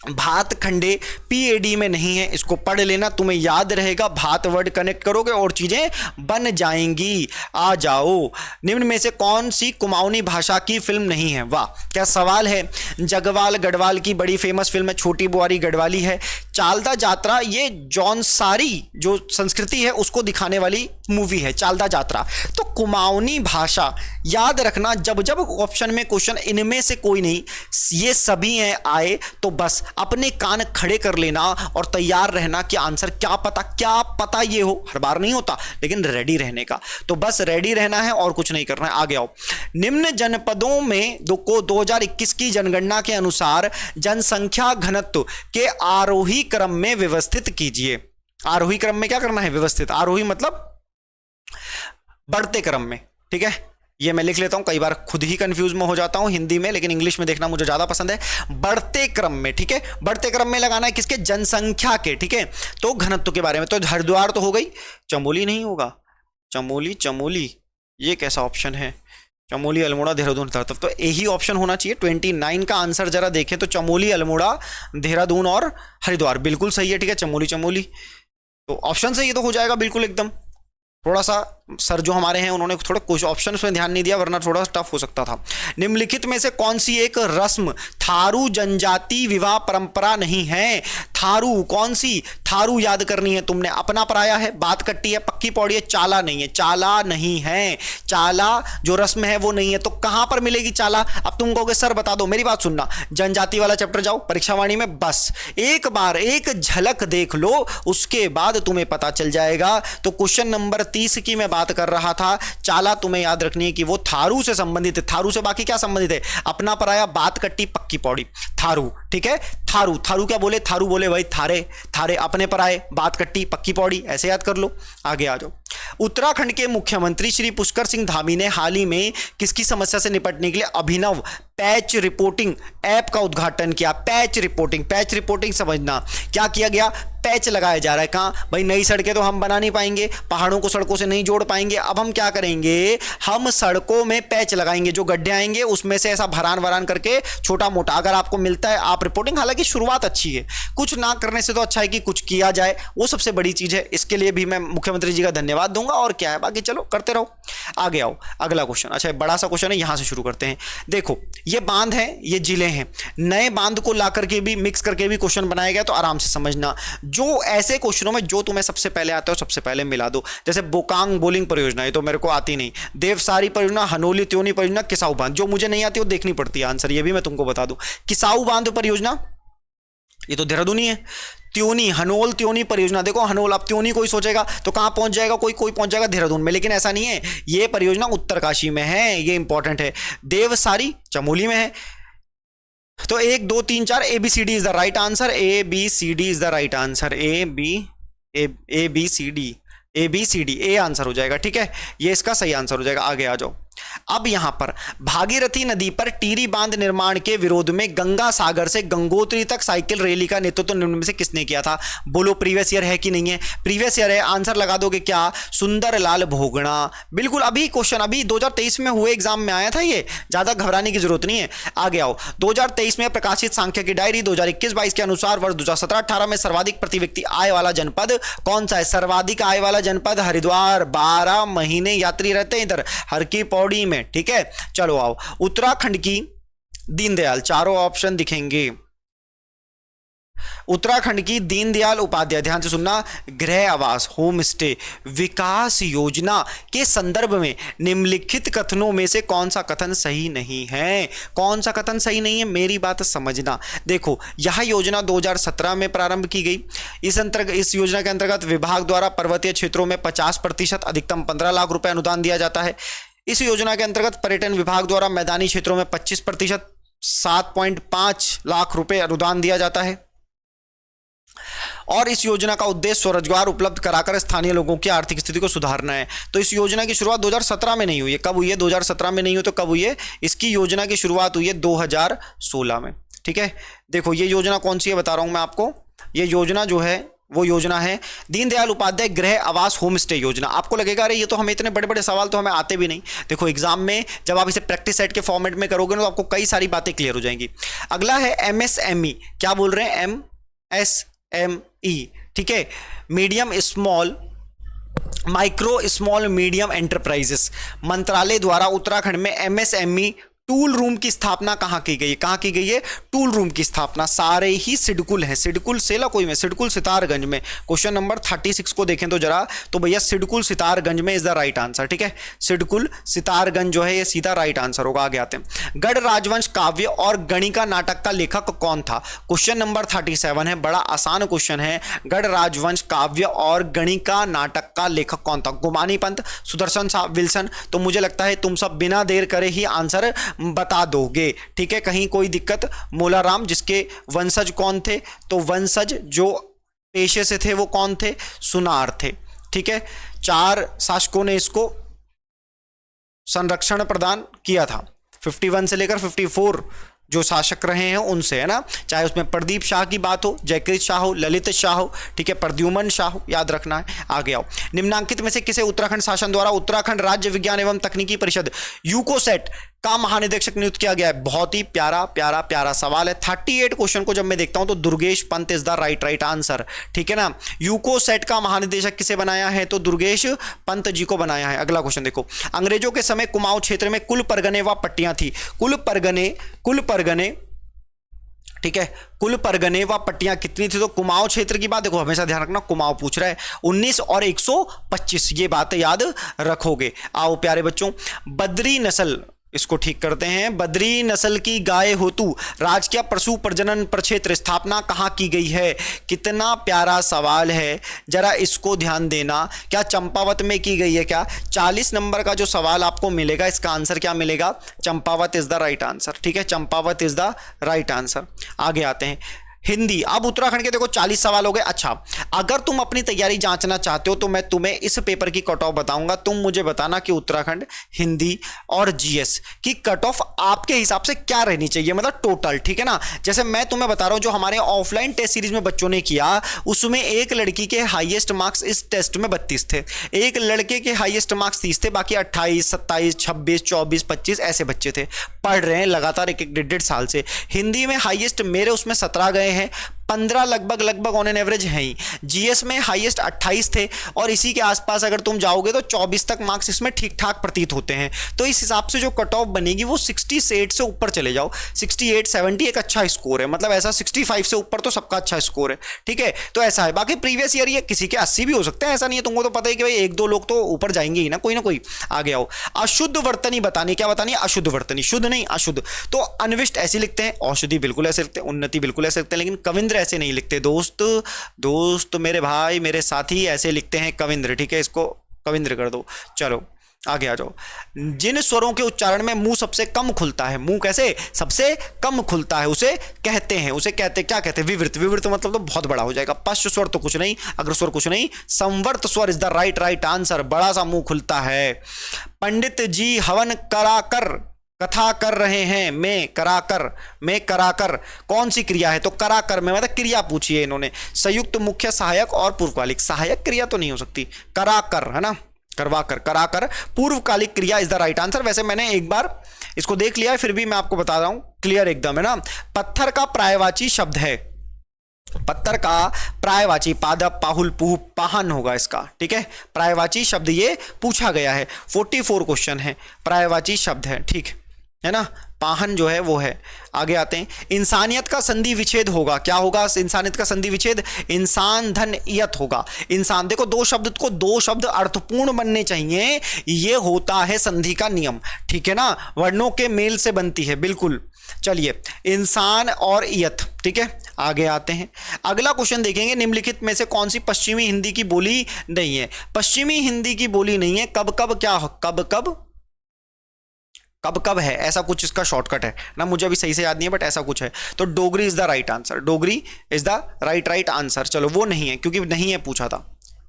भातखंडे पीएडी में नहीं है, इसको पढ़ लेना, तुम्हें याद रहेगा। भात वर्ड कनेक्ट करोगे और चीजें बन जाएंगी। आ जाओ, निम्न में से कौन सी कुमाऊनी भाषा की फिल्म नहीं है? वाह क्या सवाल है। जगवाल गढ़वाल की बड़ी फेमस फिल्म है, छोटी बुआरी गढ़वाली है। चालदा जात्रा, ये जौनसारी जो संस्कृति है उसको दिखाने वाली मूवी है चालदा जात्रा। तो कुमाऊनी भाषा याद रखना, जब जब ऑप्शन में क्वेश्चन इनमें से कोई नहीं, ये सभी हैं आए, तो बस अपने कान खड़े कर लेना और तैयार रहना कि आंसर क्या पता ये हो। हर बार नहीं होता, लेकिन रेडी रहने का, तो बस रेडी रहना है और कुछ नहीं करना है। आगे आओ। निम्न जनपदों में 2021 की जनगणना के अनुसार जनसंख्या घनत्व के आरोही क्रम में व्यवस्थित कीजिए। आरोही क्रम में क्या करना है? व्यवस्थित। आरोही मतलब बढ़ते क्रम में, ठीक है। ये मैं लिख लेता हूं, कई बार खुद ही कंफ्यूज में हो जाता हूं हिंदी में, लेकिन इंग्लिश में देखना मुझे ज्यादा पसंद है। बढ़ते क्रम में, ठीक है, बढ़ते क्रम में लगाना है किसके? जनसंख्या के, ठीक है। तो घनत्व के बारे में, तो हरिद्वार तो हो गई, चमोली नहीं होगा। चमोली ये कैसा ऑप्शन है? चमोली, अल्मोड़ा, देहरादून, तो यही ऑप्शन होना चाहिए। 29 का आंसर जरा देखें तो चमोली, अल्मोड़ा, देहरादून और हरिद्वार बिल्कुल सही है, ठीक है। चमोली तो ऑप्शन से ये तो हो जाएगा बिल्कुल एकदम। थोड़ा सा सर जो हमारे हैं उन्होंने थोड़ा कुछ ऑप्शन में ध्यान नहीं दिया, वरना थोड़ा टफ हो सकता था। निम्नलिखित में से कौन सी एक रस्म थारू जनजाति विवाह परंपरा नहीं है? थारू कौन सी? थारू याद करनी है तुमने। अपना पराया है, बात कट्टी है, पक्की पौड़ी है, चाला नहीं है। चाला नहीं है, चाला जो रस्म है वो नहीं है। तो कहां पर मिलेगी चाला? अब तुम कहोगे सर बता दो, मेरी बात सुनना, जनजाति वाला चैप्टर जाओ परीक्षावाणी में, बस एक बार एक झलक देख लो, उसके बाद तुम्हें पता चल जाएगा। तो क्वेश्चन नंबर 30 की मैं बात कर रहा था। चाला तुम्हें याद रखनी है कि वो थारू से संबंधित है। थारू से बाकी क्या संबंधित है? अपना पराया, बात कट्टी, पक्की पौड़ी, थारू। ठीक है, थारू। थारू क्या बोले? थारू बोले भाई थारे, थारे अपने पराए, बात कट्टी, पक्की पौड़ी, ऐसे याद कर लो। आगे आ जाओ। उत्तराखंड के मुख्यमंत्री श्री पुष्कर सिंह धामी ने हाल ही में किसकी समस्या से निपटने के लिए अभिनव पैच रिपोर्टिंग ऐप का उद्घाटन किया? पैच रिपोर्टिंग, पैच रिपोर्टिंग समझना, क्या किया गया? पैच लगाया जा रहा है। कहां भाई? नई सड़कें तो हम बना नहीं पाएंगे, पहाड़ों को सड़कों से नहीं जोड़ पाएंगे। अब हम क्या करेंगे? हम सड़कों में पैच लगाएंगे, जो गड्ढे आएंगे उसमें से ऐसा भरान वरान करके छोटा मोटा अगर आपको मिलता है आप रिपोर्टिंग। हालांकि शुरुआत अच्छी है, कुछ ना करने से तो अच्छा है कि कुछ किया जाए, वो सबसे बड़ी चीज है। इसके लिए भी मैं मुख्यमंत्री जी का धन्यवाद दूंगा। और क्या है बाकी, चलो करते रहो। आगे आओ, अगला क्वेश्चन। अच्छा बड़ा सा क्वेश्चन है, यहां से शुरू करते हैं। देखो ये बांध है, ये जिले हैं, नए बांध को ला करके भी मिक्स करके भी क्वेश्चन बनाया गया, तो आराम से समझना। जो ऐसे क्वेश्चनों में जो तुम्हें सबसे पहले आता है सबसे पहले मिला दो। जैसे बोकांग बोलिंग परियोजना, ये तो मेरे को आती नहीं। देवसारी परियोजना, हनोली त्योनी परियोजना, किसाऊ बांध, जो मुझे नहीं आती वो देखनी पड़ती है आंसर, ये भी मैं तुमको बता दूं। किसाऊ बांध परियोजना ये तो देहरादून ही है। त्योनी, हनोल त्योनी परियोजना, देखो हनोल, अब त्योनी कोई सोचेगा तो कहां पहुंच जाएगा? कोई पहुंच जाएगा देहरादून में, लेकिन ऐसा नहीं है। ये परियोजना उत्तरकाशी में है, ये इंपॉर्टेंट है। देवसारी चमोली में है। तो 1 2 3 4 ABCD is the right answer. ABCD is the right answer. ABCD A answer हो जाएगा। ठीक है, ये इसका सही आंसर हो जाएगा। आगे आ जाओ। अब यहां पर भागीरथी नदी पर टीरी बांध निर्माण के विरोध में गंगा सागर से गंगोत्री तक साइकिल रैली का नेतृत्व निम्न में से किसने किया था? बोलो प्रीवियस ईयर है कि नहीं है? प्रीवियस ईयर है, आंसर लगा दोगे क्या? सुंदरलाल भोगना। बिल्कुल अभी क्वेश्चन, अभी 2023 में हुए एग्जाम में आया था, ये ज्यादा घबराने की जरूरत नहीं है। आगे आओ। 2023 में प्रकाशित सांख्य की डायरी 2021-22 के अनुसार वर्ष 2017-18 में सर्वाधिक प्रति व्यक्ति आय वाला जनपद कौन सा है? सर्वाधिक आय वाला जनपद हरिद्वार। 12 महीने यात्री रहते हैं इधर हर की पौड़ी में। ठीक है, चलो आओ। उत्तराखंड की दीनदयाल, चारों ऑप्शन दिखेंगे। उत्तराखंड की दीनदयाल उपाध्याय, ध्यान से सुनना, गृह आवास होम स्टे विकास योजना के संदर्भ में निम्नलिखित कथनों में से कौन सा कथन सही नहीं है? कौन सा कथन सही नहीं है, मेरी बात समझना। देखो यह योजना 2017 में प्रारंभ की गई। इस योजना के अंतर्गत विभाग द्वारा पर्वतीय क्षेत्रों में 50% अधिकतम 15 लाख रुपए अनुदान दिया जाता है। इस योजना के अंतर्गत पर्यटन विभाग द्वारा मैदानी क्षेत्रों में 25% 7.5 लाख रुपए अनुदान दिया जाता है। और इस योजना का उद्देश्य स्वरोजगार उपलब्ध कराकर स्थानीय लोगों की आर्थिक स्थिति को सुधारना है। तो इस योजना की शुरुआत 2017 में नहीं हुई है। कब हुई है? 2017 में नहीं हुई तो कब हुई है? इसकी योजना की शुरुआत हुई है 2016 में। ठीक है, देखो ये योजना कौन सी है बता रहा हूं मैं आपको। ये योजना जो है वो योजना है दीनदयाल उपाध्याय गृह आवास होम स्टे योजना। आपको लगेगा अरे ये तो हमें इतने बड़े बड़े सवाल तो हमें आते भी नहीं। देखो एग्जाम में जब आप इसे प्रैक्टिस सेट के फॉर्मेट में करोगे ना तो आपको कई सारी बातें क्लियर हो जाएंगी। अगला है MSME, क्या बोल रहे हैं? MSME। ठीक है, medium small micro small medium enterprises मंत्रालय द्वारा उत्तराखंड में MSME टूल रूम की स्थापना कहां की गई है? कहां की गई है टूल रूम की स्थापना? सारे ही सिडकुल है, सिडकुल सेलाकोई में, सिडकुल सितारगंज में। क्वेश्चन नंबर 36 को देखें तो जरा, तो भैया सिडकुल सितारगंज में इज द राइट आंसर। ठीक है, सिडकुल सितारगंज जो है ये सीधा राइट आंसर होगा। आगे आते हैं। गढ़ राजवंश काव्य और गणिका नाटक का लेखक कौन था? क्वेश्चन नंबर 37 है, बड़ा आसान क्वेश्चन है। गढ़ राजवंश काव्य और गणिका नाटक का लेखक कौन था? गुमानी पंत, सुदर्शन विल्सन। तो मुझे लगता है तुम सब बिना देर करे ही आंसर बता दोगे। ठीक है, कहीं कोई दिक्कत? मोलाराम, जिसके वंशज कौन थे? तो वंशज जो पेशे से थे वो कौन थे? सुनार थे। ठीक है, 4 शासकों ने इसको संरक्षण प्रदान किया था। 51 से लेकर 54 जो शासक रहे हैं उनसे, है ना। चाहे उसमें प्रदीप शाह की बात हो, जयकृत शाह हो, ललित शाह हो, ठीक है, प्रद्युमन शाह हो, याद रखना है। आगे आओ। निम्नांकित में से किसे उत्तराखंड शासन द्वारा उत्तराखंड राज्य विज्ञान एवं तकनीकी परिषद यूकोसेट का महानिदेशक नियुक्त किया गया है? बहुत ही प्यारा प्यारा प्यारा सवाल है। 38 क्वेश्चन को जब मैं देखता हूं तो Durgesh Pant is the right answer, ठीक है ना। यूकोसेट का महानिदेशक किसे बनाया है? तो दुर्गेश पंत जी को बनाया है। अगला क्वेश्चन देखो, अंग्रेजों के समय कुमाऊं क्षेत्र में कुल परगने व पट्टियां थी। कुल परगने ठीक है, कुल परगने व पट्टियां कितनी थी? तो कुमाऊं क्षेत्र की बात देखो, हमेशा ध्यान रखना, कुमाऊं पूछ रहा है, 19 और 125, ये बात याद रखोगे। आओ प्यारे बच्चों, बद्री नस्ल, इसको ठीक करते हैं। बद्री नस्ल की गाय हेतु राजकीय पशु प्रजनन प्रक्षेत्र स्थापना कहां की गई है? कितना प्यारा सवाल है, जरा इसको ध्यान देना। क्या चंपावत में की गई है क्या? 40 नंबर का जो सवाल आपको मिलेगा, इसका आंसर क्या मिलेगा? Champawat is the right answer, ठीक है, Champawat is the right answer. आगे आते हैं, हिंदी। अब उत्तराखंड के देखो 40 सवाल हो गए। अच्छा, अगर तुम अपनी तैयारी जांचना चाहते हो तो मैं तुम्हें इस पेपर की कट ऑफ बताऊंगा, तुम मुझे बताना कि उत्तराखंड हिंदी और जीएस की कट ऑफ आपके हिसाब से क्या रहनी चाहिए, मतलब टोटल, ठीक है ना। जैसे मैं तुम्हें बता रहा हूं, जो हमारे ऑफलाइन टेस्ट सीरीज में बच्चों ने किया, उसमें एक लड़की के हाईएस्ट मार्क्स इस टेस्ट में 32 थे, एक लड़के के हाईएस्ट मार्क्स 30 थे, बाकी 28, 27, 26, 24, 25 ऐसे बच्चे थे, पढ़ रहे हैं लगातार एक 1.5 साल से। हिंदी में हाईएस्ट मेरे उसमें 17 गए हैं, 15 लगभग ऑन एन एवरेज है ही। जीएस में हाईएस्ट 28 थे और इसी के आसपास अगर तुम जाओगे तो 24 तक मार्क्स इसमें ठीक ठाक प्रतीत होते हैं। तो इस हिसाब से जो कट ऑफ बनेगी वो 68 से ऊपर चले जाओ। 68, 70 एक अच्छा स्कोर है, मतलब ऐसा 65 से ऊपर तो सबका अच्छा स्कोर है, ठीक है। तो ऐसा है, बाकी प्रीवियस ईयर ये किसी के 80 भी हो सकते हैं, ऐसा नहीं है। तुमको तो पता है कि भाई 1-2 लोग तो ऊपर जाएंगे ही ना, कोई ना कोई। आगे आओ, अशुद्ध वर्तनी बतानी, क्या बतानी है? अशुद्ध वर्तनी, शुद्ध नहीं अशुद्ध। तो अन्विष्ट ऐसे लिखते हैं, औषधि बिल्कुल ऐसे लिखते हैं, उन्नति बिल्कुल ऐसे लिखते हैं, लेकिन कविंद्र ऐसे नहीं लिखते दोस्त मेरे भाई मेरे साथी ऐसे लिखते हैं कविंद्र, ठीक है, इसको कविंद्र कर दो। चलो आगे आ जाओ। जिन स्वरों के उच्चारण में मुंह सबसे कम खुलता है, मुंह कैसे सबसे कम खुलता है, उसे कहते हैं क्या कहते हैं? विवृत। विवृत मतलब तो बहुत बड़ा हो जाएगा। पश्च स्वर तो कुछ नहीं, अग्र स्वर कुछ नहीं, संवर्त स्वर इज द राइट आंसर, बड़ा सा मुंह खुलता है। पंडित जी हवन कराकर कथा कर रहे हैं, में कराकर कौन सी क्रिया है? तो कराकर में मतलब क्रिया पूछी है इन्होंने। संयुक्त, मुख्य, सहायक और पूर्वकालिक। सहायक क्रिया तो नहीं हो सकती, कराकर है ना, करवाकर, कराकर पूर्वकालिक क्रिया इज द राइट आंसर। वैसे मैंने एक बार इसको देख लिया है, फिर भी मैं आपको बता रहा हूं, क्लियर एकदम है ना। पत्थर का पर्यायवाची शब्द है, पत्थर का पर्यायवाची, पादप, पाहुल, पुह, पाहन होगा इसका, ठीक है। पर्यायवाची शब्द ये पूछा गया है, 44 क्वेश्चन है, पर्यायवाची शब्द है, ठीक है ना, पाहन जो है वो है। आगे आते हैं, इंसानियत का संधि विच्छेद होगा, क्या होगा? इंसानियत का संधि विच्छेद इंसान धन इयत होगा। इंसान, देखो दो शब्द अर्थपूर्ण बनने चाहिए, ये होता है संधि का नियम, ठीक है ना, वर्णों के मेल से बनती है, बिल्कुल। चलिए, इंसान और इयत, ठीक है। आगे आते हैं, अगला क्वेश्चन देखेंगे, निम्नलिखित में से कौन सी पश्चिमी हिंदी की बोली नहीं है? पश्चिमी हिंदी की बोली नहीं है, कब है, ऐसा कुछ इसका शॉर्टकट है ना, मुझे अभी सही से याद नहीं है, बट ऐसा कुछ है। तो Dogri is the right answer, Dogri is the right answer. चलो वो नहीं है, क्योंकि नहीं है पूछा था,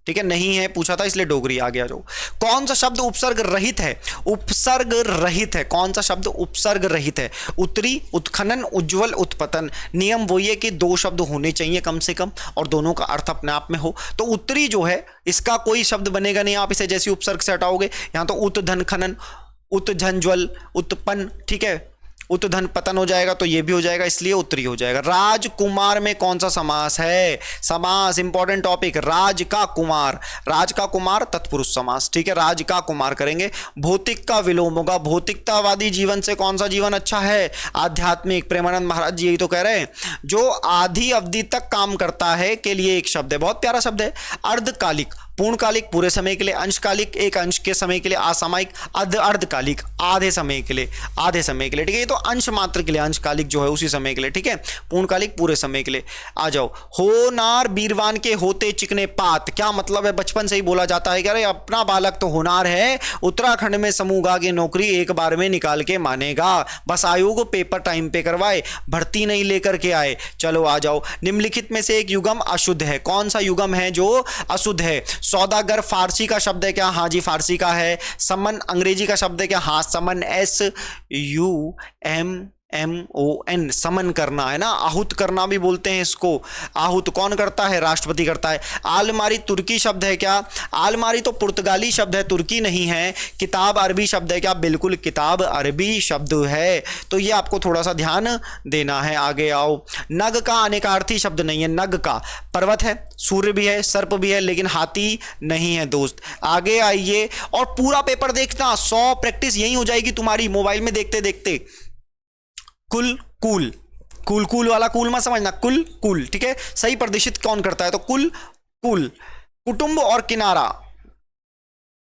ठीक है, नहीं है पूछा था, इसलिए डोगरी। आ गया। जो कौन सा शब्द उपसर्ग रहित है? उपसर्ग रहित है, कौन सा शब्द उपसर्ग रहित है? उत्तरी, उत्खनन, उज्ज्वल, उत्पतन। नियम वही है कि 2 शब्द होने चाहिए कम से कम, और दोनों का अर्थ अपने आप में हो। तो उत्तरी जो है, इसका कोई शब्द बनेगा नहीं, आप इसे जैसे उपसर्ग से हटाओगे, यहां तो उत धन खनन, उत धन ज्वल, उत्पन्न, ठीक है, उत धन पतन हो जाएगा, तो ये भी हो जाएगा, इसलिए उत्तरी हो जाएगा। राजकुमार में कौन सा समास है? समास, इंपॉर्टेंट टॉपिक, राज का कुमार तत्पुरुष समास, ठीक है, राज का कुमार करेंगे। भौतिक का विलोम होगा, भौतिकतावादी जीवन से कौन सा जीवन अच्छा है? आध्यात्मिक। प्रेमानंद महाराज जी यही तो कह रहे हैं, जो आधी अवधि तक काम करता है के लिए एक शब्द है, बहुत प्यारा शब्द है। अर्धकालिक, पूर्णकालिक पूरे समय के लिए, अंशकालिक एक अंश के समय के लिए, असामयिक, अर्धकालिक आधे समय के लिए, ठीक है, ये तो अंश मात्र के लिए, अंशकालिक जो है उसी समय के लिए, ठीक है, पूर्णकालिक पूरे समय के लिए। आ जाओ, होनार बीरवान के होते चिकने पात, क्या मतलब है? बचपन से ही बोला जाता है कि अरे अपना बालक तो होनार है, उत्तराखंड में समूह गा की नौकरी एक बार में निकाल के मानेगा, बस आयोग पेपर टाइम पे करवाए, भर्ती नहीं लेकर के आए। चलो आ जाओ, निम्नलिखित में से एक युगम अशुद्ध है, कौन सा युगम है जो अशुद्ध है? सौदागर फारसी का शब्द है क्या? हाँ जी फारसी का है। समन अंग्रेजी का शब्द है क्या? हाँ, समन, SUM MON, समन करना है ना, आहुत करना भी बोलते हैं इसको। आहुत कौन करता है? राष्ट्रपति करता है। आलमारी तुर्की शब्द है क्या? आलमारी तो पुर्तगाली शब्द है, तुर्की नहीं है। किताब अरबी शब्द है क्या? बिल्कुल, किताब अरबी शब्द है। तो ये आपको थोड़ा सा ध्यान देना है। आगे आओ। नग का अनेकार्थी शब्द नहीं है। नग का पर्वत है, सूर्य भी है, सर्प भी है, लेकिन हाथी नहीं है दोस्त। आगे आइए और पूरा पेपर देखना, 100 प्रैक्टिस यही हो जाएगी तुम्हारी मोबाइल में देखते देखते। कुल कूल, कूल कूल वाला कूल मत समझना, कुल कूल, ठीक है। सही प्रदर्शित कौन करता है? तो कुल कूल। कुटुंब और किनारा,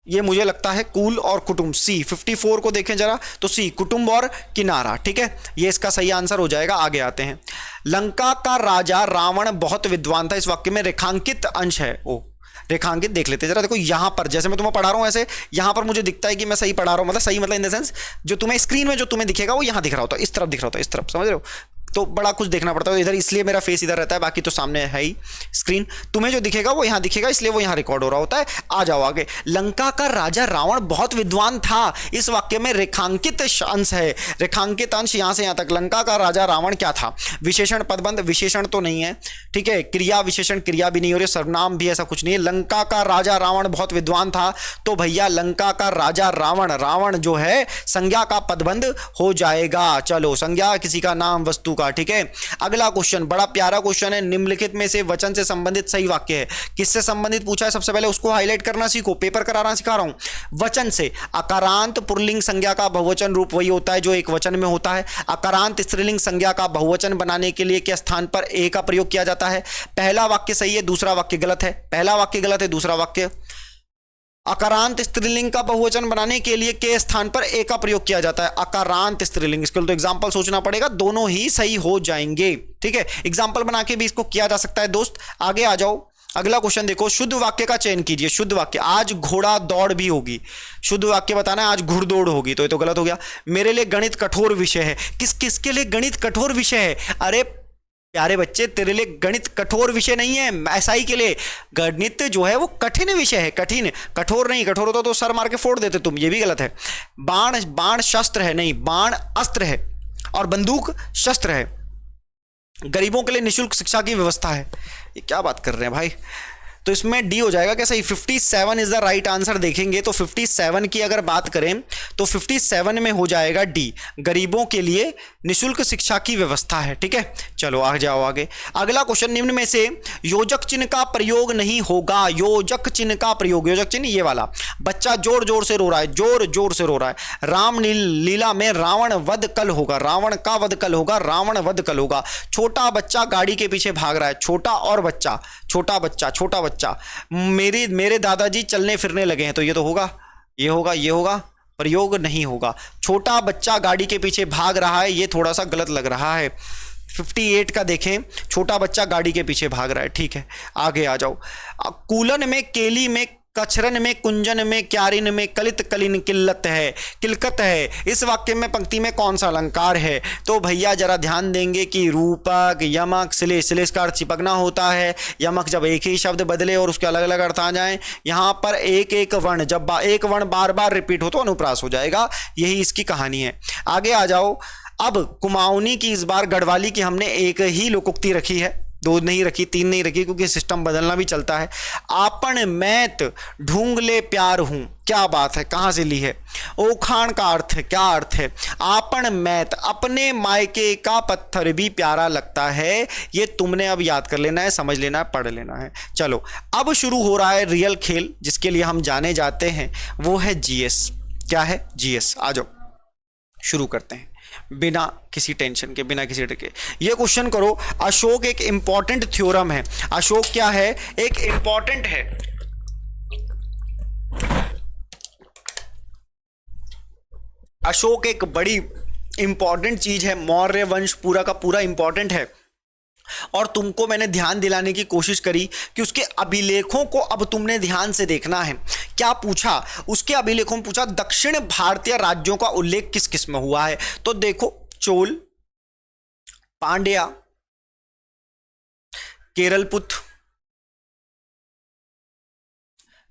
ये मुझे लगता है कूल और कुटुंब। सी 54 को देखें जरा, तो सी कुटुंब और किनारा, ठीक है, ये इसका सही आंसर हो जाएगा। आगे आते हैं। लंका का राजा रावण बहुत विद्वान था, इस वाक्य में रेखांकित अंश है। ओ, रेखांकित देख लेते जरा। देखो यहां पर जैसे मैं तुम्हें पढ़ा रहा हूं, ऐसे यहां पर मुझे दिखता है कि मैं सही पढ़ा रहा हूं, मतलब सही मतलब इन द सेंस जो तुम्हें स्क्रीन में जो तुम्हें दिखेगा वो यहां दिख रहा होता है, इस तरफ दिख रहा होता है, इस तरफ, समझ रहे हो? तो बड़ा कुछ देखना पड़ता है इधर, इसलिए मेरा फेस इधर रहता है, बाकी तो सामने है ही स्क्रीन। तुम्हें जो दिखेगा वो यहां दिखेगा, इसलिए वो यहां रिकॉर्ड हो रहा होता है। आ जाओ आगे। लंका का राजा रावण बहुत विद्वान था, इस वाक्य में रेखांकित अंश है। रेखांकित अंश यहां से यहां तक। लंका का राजा रावण क्या था? विशेषण पदबंध, विशेषण तो नहीं है, ठीक है। क्रिया विशेषण, क्रिया भी नहीं हो रही, सर्वनाम भी ऐसा कुछ नहीं है। लंका का राजा रावण बहुत विद्वान था, तो भैया लंका का राजा रावण, रावण जो है संज्ञा का पदबंध हो जाएगा। चलो, संज्ञा किसी का नाम, वस्तु का, ठीक है। अगला क्वेश्चन बड़ा प्यारा क्वेश्चन है। निम्नलिखित में से वचन से संबंधित सही वाक्य है। किससे संबंधित पूछा है? सबसे पहले उसको हाईलाइट करना सीखो, पेपर कराना सिखा रहा हूं। वचन से। अकारांत पुल्लिंग संज्ञा का बहुवचन रूप वही होता है जो एक वचन में होता है। अकारांत स्त्रीलिंग संज्ञा का बहुवचन बनाने के लिए के स्थान पर ए का प्रयोग किया जाता है। पहला वाक्य सही है, दूसरा वाक्य गलत है। पहला वाक्य गलत है, दूसरा वाक्य। अकारांत स्त्रीलिंग का बहुवचन बनाने के लिए के स्थान पर ए का प्रयोग किया जाता है। अकारांत स्त्रीलिंग, इसके लिए तो एग्जांपल सोचना पड़ेगा, दोनों ही सही हो जाएंगे, ठीक है। एग्जांपल बना के भी इसको किया जा सकता है दोस्त। आगे आ जाओ। अगला क्वेश्चन देखो, शुद्ध वाक्य का चयन कीजिए। शुद्ध वाक्य, आज घोड़ा दौड़ भी होगी। शुद्ध वाक्य बताना है, आज घुड़दौड़ होगी, तो ये तो गलत हो गया। मेरे लिए गणित कठोर विषय है। किसके लिए गणित कठोर विषय है? अरे प्यारे बच्चे, तेरे लिए गणित कठोर विषय नहीं है, एसआई के लिए गणित जो है वो कठिन विषय है, कठिन, कठोर नहीं। कठोर होता तो सर मार के फोड़ देते तुम, ये भी गलत है। बाण, बाण शस्त्र है, नहीं, बाण अस्त्र है और बंदूक शस्त्र है। गरीबों के लिए निःशुल्क शिक्षा की व्यवस्था है। ये क्या बात कर रहे हैं भाई? तो इसमें डी हो जाएगा क्या सही? 57 इज द राइट आंसर। देखेंगे तो 57 की अगर बात करें तो 57 में हो जाएगा डी, गरीबों के लिए निःशुल्क शिक्षा की व्यवस्था है, ठीक है। चलो आ जाओ आगे। अगला क्वेश्चन, निम्न में से योजक चिन्ह का प्रयोग नहीं होगा। योजक चिन्ह का प्रयोग, योजक चिन्ह ये वाला। बच्चा जोर जोर से रो रहा है, जोर जोर से रो रहा है। राम लीला में रावण वध कल होगा, रावण का वध कल होगा, रावण वध कल होगा। छोटा बच्चा गाड़ी के पीछे भाग रहा है। छोटा और बच्चा, छोटा बच्चा, छोटा बच्चा। मेरे दादाजी चलने फिरने लगे हैं, तो ये तो होगा, ये होगा, ये होगा, प्रयोग नहीं होगा। छोटा बच्चा गाड़ी के पीछे भाग रहा है, ये थोड़ा सा गलत लग रहा है। 58 का देखें, छोटा बच्चा गाड़ी के पीछे भाग रहा है, ठीक है। आगे आ जाओ। कूलन में, केली में, कछरन में, कुंजन में, क्यारिन में, कलित कलिन किल्लत है, किलकत है। इस वाक्य में पंक्ति में कौन सा अलंकार है? तो भैया जरा ध्यान देंगे कि रूपक, यमक, श्लेष, श्लेष का अर्थ चिपकना होता है। यमक जब एक ही शब्द बदले और उसके अलग अलग अर्थ आ जाएं, यहां पर एक एक वर्ण, जब एक वर्ण बार बार रिपीट हो तो अनुप्रास हो जाएगा। यही इसकी कहानी है। आगे आ जाओ। अब कुमाऊनी की इस बार गढ़वाली की हमने एक ही लोकोक्ति रखी है, 2 नहीं रखी, 3 नहीं रखी, क्योंकि सिस्टम बदलना भी चलता है। आपन मैत ढूंढ ले प्यार हूं, क्या बात है, कहां से ली है? ओखान का अर्थ है, क्या अर्थ है? आपन मैत, अपने मायके का पत्थर भी प्यारा लगता है। ये तुमने अब याद कर लेना है, समझ लेना है, पढ़ लेना है। चलो अब शुरू हो रहा है रियल खेल, जिसके लिए हम जाने जाते हैं, वो है जीएस। क्या है? जीएस। आ जाओ शुरू करते हैं बिना किसी टेंशन के, बिना किसी डर के। ये क्वेश्चन करो, अशोक एक इंपॉर्टेंट थ्योरम है। अशोक क्या है? एक इंपॉर्टेंट है। अशोक एक बड़ी इंपॉर्टेंट चीज है, मौर्य वंश पूरा का पूरा इंपॉर्टेंट है। और तुमको मैंने ध्यान दिलाने की कोशिश करी कि उसके अभिलेखों को अब तुमने ध्यान से देखना है। क्या पूछा? उसके अभिलेखों में पूछा दक्षिण भारतीय राज्यों का उल्लेख किस किस में हुआ है। तो देखो, चोल, पांड्या, केरलपुत,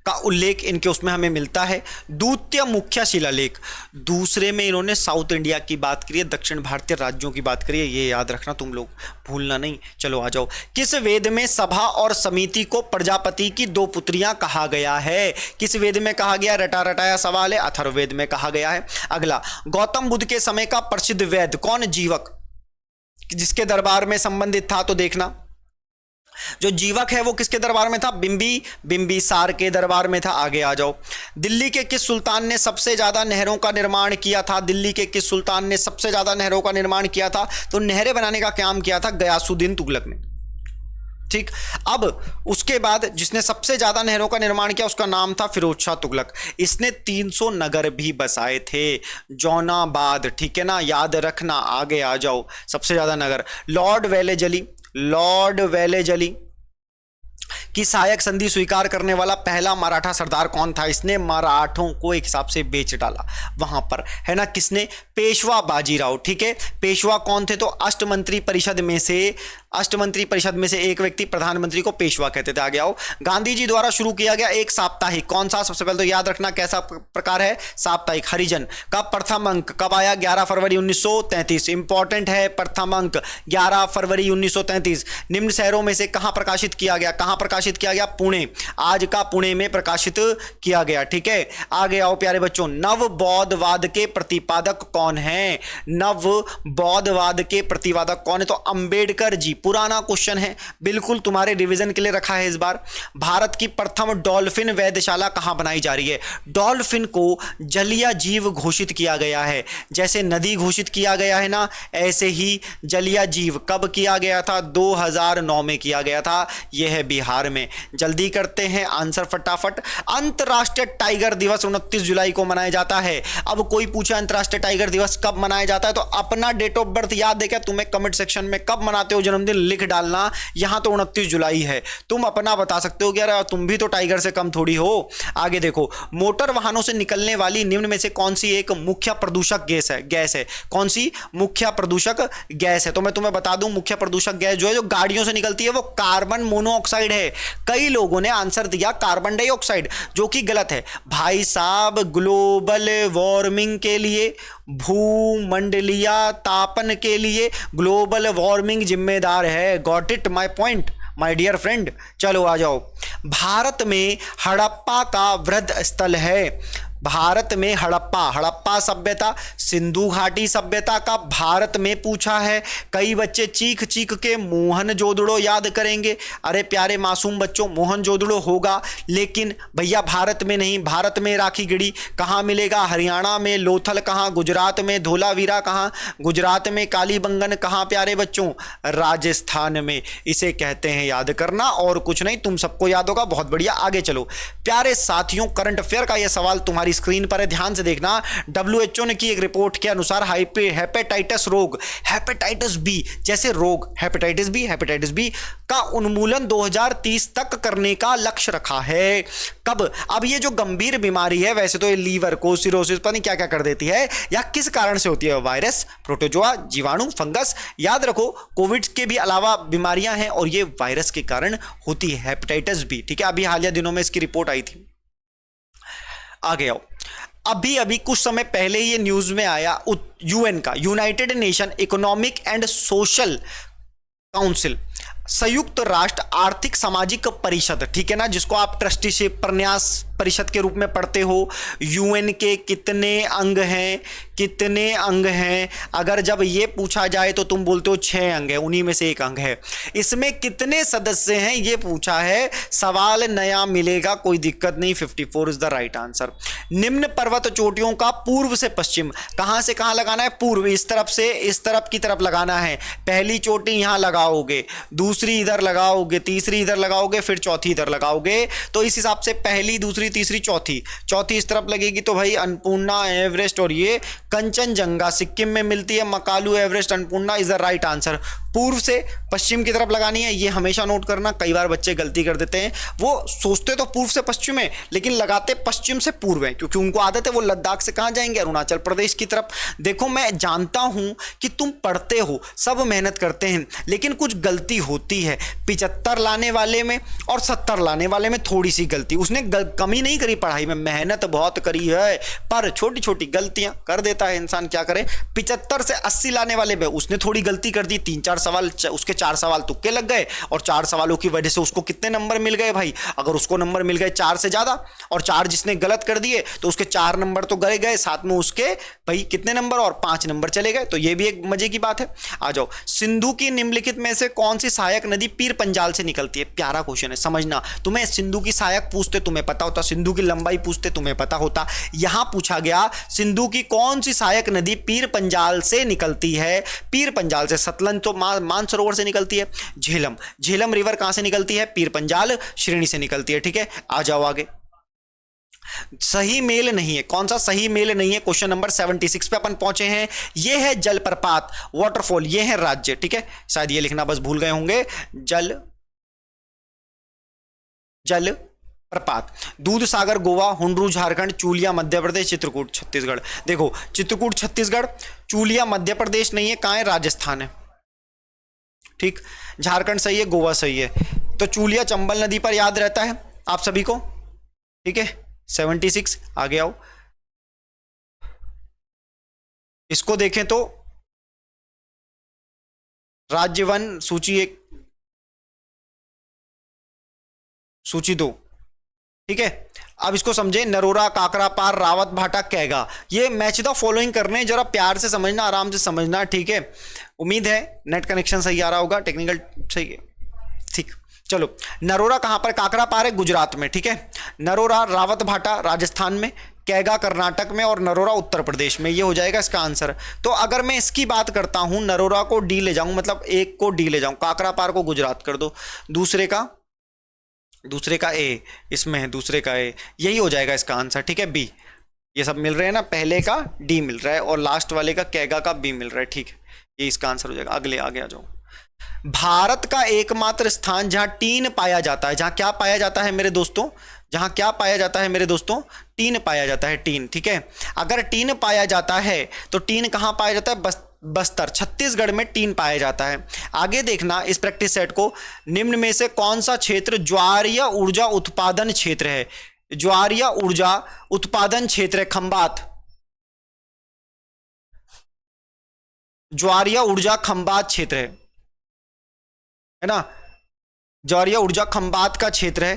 का उल्लेख इनके उसमें हमें मिलता है। द्वितीय मुख्य शिलालेख, दूसरे में इन्होंने साउथ इंडिया की बात करी है, दक्षिण भारतीय राज्यों की बात करी है, ये याद रखना तुम लोग, भूलना नहीं। चलो आ जाओ। किस वेद में सभा और समिति को प्रजापति की दो पुत्रियां कहा गया है? किस वेद में कहा गया? रटा रटाया सवाल है, अथर्ववेद में कहा गया है। अगला, गौतम बुद्ध के समय का प्रसिद्ध वैद्य कौन? जीवक, जिसके दरबार में संबंधित था। तो देखना, जो जीवक है वो किसके दरबार में था? बिंबिसार के दरबार में था। आगे आ जाओ। दिल्ली के किस सुल्तान ने सबसे ज्यादा नहरों का निर्माण किया था? दिल्ली के किस सुल्तान ने सबसे ज्यादा नहरों का निर्माण किया था? तो नहरें बनाने का काम किया था गयासुद्दीन तुगलक ने। ठीक, अब उसके बाद जिसने सबसे ज्यादा नहरों का निर्माण किया उसका नाम था फिरोज शाह तुगलक। इसने 300 नगर भी बसाए थे। जौनाबाद, ठीक है ना, याद रखना। आगे आ जाओ। सबसे ज्यादा नगर, लॉर्ड वेलेजली की सहायक संधि स्वीकार करने वाला पहला मराठा सरदार कौन था? इसने मराठों को एक हिसाब से बेच डाला वहां पर, है ना। किसने? पेशवा बाजीराव। ठीक है, पेशवा कौन थे? तो अष्टमंत्री परिषद में से एक व्यक्ति प्रधानमंत्री को पेशवा कहते थे। आगे आओ। गांधी जी द्वारा शुरू किया गया एक साप्ताहिक कौन सा? सबसे पहले तो याद रखना कैसा प्रकार है, साप्ताहिक। हरिजन का प्रथम अंक कब आया? 11 फरवरी 1933। इंपॉर्टेंट है, प्रथम अंक 11 फरवरी 1933। निम्न शहरों में से कहां प्रकाशित किया गया? कहां प्रकाशित किया गया? पुणे। आज का पुणे में प्रकाशित किया गया। ठीक है, आगे आओ प्यारे बच्चों। नव बौद्धवाद के प्रतिपादक कौन है? नव बौद्धवाद के प्रतिपादक कौन है? तो अंबेडकर जी। पुराना क्वेश्चन है, बिल्कुल तुम्हारे रिवीजन के लिए रखा है इस बार। भारत की प्रथम डॉल्फिन वैधशाला कहां बनाई जा रही है? डॉल्फिन को जलीय जीव घोषित किया गया है। जैसे नदी घोषित किया गया है ना, ऐसे ही जलीय जीव कब किया गया था? 2009 में किया गया था। यह है बिहार में। जल्दी करते हैं आंसर फटाफट। अंतरराष्ट्रीय टाइगर दिवस 29 जुलाई को मनाया जाता है। अब कोई पूछे अंतरराष्ट्रीय टाइगर दिवस कब मनाया जाता है, तो अपना डेट ऑफ बर्थ याद है क्या तुम्हें? कमेंट सेक्शन में कब मनाते हो जन्मदिन लिख डालना। यहां तो 29 जुलाई है, तुम अपना बता सकते हो कि यार तुम भी तो टाइगर से कम थोड़ी हो। आगे देखो। मोटर वाहनों से निकलने वाली निम्न में से कौन सी एक मुख्य प्रदूषक गैस है? कौन सी मुख्य प्रदूषक गैस है? तो मैं तुम्हें बता दूं, मुख्य प्रदूषक गैस जो है, जो गाड़ियों से निकलती है, वो कार्बन मोनोऑक्साइड है। कई लोगों ने आंसर दिया कार्बन डाइऑक्साइड, जो कि गलत है भाई साहब। ग्लोबल वार्मिंग के लिए, भूमंडलीय तापन के लिए ग्लोबल वार्मिंग जिम्मेदार है। Got it my point my dear friend. चलो आ जाओ। भारत में हड़प्पा का वृद्ध स्थल है। भारत में हड़प्पा सभ्यता, सिंधु घाटी सभ्यता का भारत में पूछा है। कई बच्चे चीख चीख के मोहनजोदड़ो याद करेंगे। अरे प्यारे मासूम बच्चों, मोहनजोदड़ो होगा, लेकिन भैया भारत में नहीं। भारत में राखीगढ़ी कहाँ मिलेगा? हरियाणा में। लोथल कहाँ? गुजरात में। धोलावीरा कहाँ? गुजरात में। कालीबंगन कहाँ प्यारे बच्चों? राजस्थान में। इसे कहते हैं याद करना, और कुछ नहीं, तुम सबको याद होगा। बहुत बढ़िया, आगे चलो प्यारे साथियों। करंट अफेयर का यह सवाल तुम्हारी स्क्रीन पर है, ध्यान से देखना। WHO ने की एक रिपोर्ट के अनुसार हेपेटाइटिस रोग, हेपेटाइटिस बी जैसे रोग, हेपेटाइटिस बी का उन्मूलन 2030 तक करने का लक्ष्य रखा है। कब? अब ये जो गंभीर बीमारी है, वैसे तो ये लीवर को सिरोसिस पता नहीं क्या क्या कर देती है, या किस कारण से होती है? वायरस, प्रोटोजोआ, जीवाणु, फंगस। याद रखो, कोविड के भी अलावा बीमारियां हैं और ये वायरस के कारण होती है, हेपेटाइटिस बी। ठीक है, अभी हालिया दिनों में इसकी रिपोर्ट आई थी। आगे आओ। अभी कुछ समय पहले ये न्यूज में आया, यूएन का, United nation economic and social council, संयुक्त राष्ट्र आर्थिक सामाजिक परिषद, ठीक है ना, जिसको आप ट्रस्टीशिप प्रन्यास परिषद के रूप में पढ़ते हो। यूएन के कितने अंग हैं? अगर जब ये पूछा जाए तो तुम बोलते हो 6 अंग है, उन्हीं में से एक अंग है। इसमें कितने सदस्य हैं ये पूछा है। सवाल नया मिलेगा, कोई दिक्कत नहीं। 54 इज द राइट आंसर। निम्न पर्वत चोटियों का पूर्व से पश्चिम, कहां से कहां लगाना है? पूर्व, इस तरफ से इस तरफ की तरफ लगाना है। पहली चोटी यहां लगाओगे, दूसरी इधर लगाओगे, तीसरी इधर लगाओगे, फिर चौथी इधर लगाओगे। तो इस हिसाब से पहली, दूसरी, तीसरी, चौथी इस तरफ लगेगी। तो भाई अन्नपूर्णा, एवरेस्ट और ये कंचनजंगा सिक्किम में मिलती है। Makalu, Everest, Annapurna is the right answer. पूर्व से पश्चिम की तरफ लगानी है, ये हमेशा नोट करना। कई बार बच्चे गलती कर देते हैं, वो सोचते तो पूर्व से पश्चिम है, लेकिन लगाते पश्चिम से पूर्व है, क्योंकि उनको आदत है। वो लद्दाख से कहां जाएंगे? अरुणाचल प्रदेश की तरफ। देखो, मैं जानता हूं कि तुम पढ़ते हो, सब मेहनत करते हैं, लेकिन कुछ गलती होती नियुक्ति है। 75 लाने वाले में और 70 लाने वाले में थोड़ी सी गलती, उसने कमी नहीं करी पढ़ाई में, मेहनत बहुत करी है, पर छोटी छोटी गलतियां कर देता है इंसान, क्या करे। 75 से 80 लाने वाले में उसने थोड़ी गलती कर दी, 3-4 सवाल, उसके 4 सवाल तुक्के लग गए और 4 सवालों की वजह से उसको कितने नंबर मिल गए भाई। अगर उसको नंबर मिल गए 4 से ज्यादा और 4 जिसने गलत कर दिए तो उसके 4 नंबर तो गए गए, साथ में उसके भाई कितने नंबर और 5 नंबर चले गए। तो ये भी एक मजे की बात है। आ जाओ, सिंधु की निम्नलिखित में से कौन सी सहायक नदी पीर पंजाल से निकलती है? प्यारा क्वेश्चन है, समझना। तुम्हें सिंधु की सहायक पूछते तुम्हें पता होता, सिंधु की लंबाई पूछते तुम्हें पता होता। यहां पूछा गया सिंधु की कौन सी सहायक नदी पीर पंजाल से निकलती है? पीर पंजाल से। सतलज तो मानसरोवर से निकलती है। झेलम, झेलम रिवर कहां से निकलती है? पीर पंजाल श्रेणी से निकलती है। ठीक है, आ जाओ आगे। सही मेल नहीं है, कौन सा सही मेल नहीं है? क्वेश्चन नंबर 76 पे अपन पहुंचे हैं। ये है जलप्रपात, वाटरफॉल, ये है राज्य। ठीक है, शायद ये लिखना बस भूल गए होंगे। जल प्रपात, दूध सागर गोवा, हुंडरू झारखंड, चूलिया मध्य प्रदेश, चित्रकूट छत्तीसगढ़। देखो, चित्रकूट छत्तीसगढ़, चूलिया मध्य प्रदेश नहीं है, कहां है? राजस्थान है। ठीक, झारखंड सही है, गोवा सही है। तो चूलिया चंबल नदी पर याद रहता है आप सभी को। ठीक है, 76। आगे आओ, इसको देखें तो राज्य 1 सूची 1, सूची 2। ठीक है, अब इसको समझे। नरोरा, काकरापार, रावत भाटा, कैगा, ये मैच द फॉलोइंग करने, जरा प्यार से समझना, आराम से समझना। ठीक है, उम्मीद है नेट कनेक्शन सही आ रहा होगा, टेक्निकल सही है। ठीक, चलो। नरोरा कहां पर? काकरापार है गुजरात में। ठीक है, नरोरा, रावत भाटा राजस्थान में, कैगा कर्नाटक में और नरोरा उत्तर प्रदेश में। ये हो जाएगा इसका आंसर। तो अगर मैं इसकी बात करता हूं, नरोरा को डी ले जाऊं, मतलब एक को डी ले जाऊं, काकरापार को गुजरात कर दो, दूसरे का ए इसमें है, दूसरे का ए, यही हो जाएगा इसका आंसर। ठीक है, बी। ये सब मिल रहे हैं ना, पहले का डी मिल रहा है और लास्ट वाले का कैगा का बी मिल रहा है। ठीक है, ये इसका आंसर हो जाएगा। अगले आगे आ जाओ। भारत का एकमात्र स्थान जहां टीन पाया जाता है, जहां क्या पाया जाता है मेरे दोस्तों? जहां क्या पाया जाता है मेरे दोस्तों? टीन पाया जाता है, टीन। ठीक है, अगर टीन पाया जाता है तो टीन कहां पाया जाता है? बस्तर, छत्तीसगढ़ में टीन पाया जाता है। आगे देखना इस प्रैक्टिस सेट को, निम्न में से कौन सा क्षेत्र ज्वारीय ऊर्जा उत्पादन क्षेत्र है? ज्वारीय ऊर्जा उत्पादन क्षेत्र है खंबात, ज्वारीय ऊर्जा खंबात क्षेत्र है ना, ज्वारीय ऊर्जा खंबात का क्षेत्र है।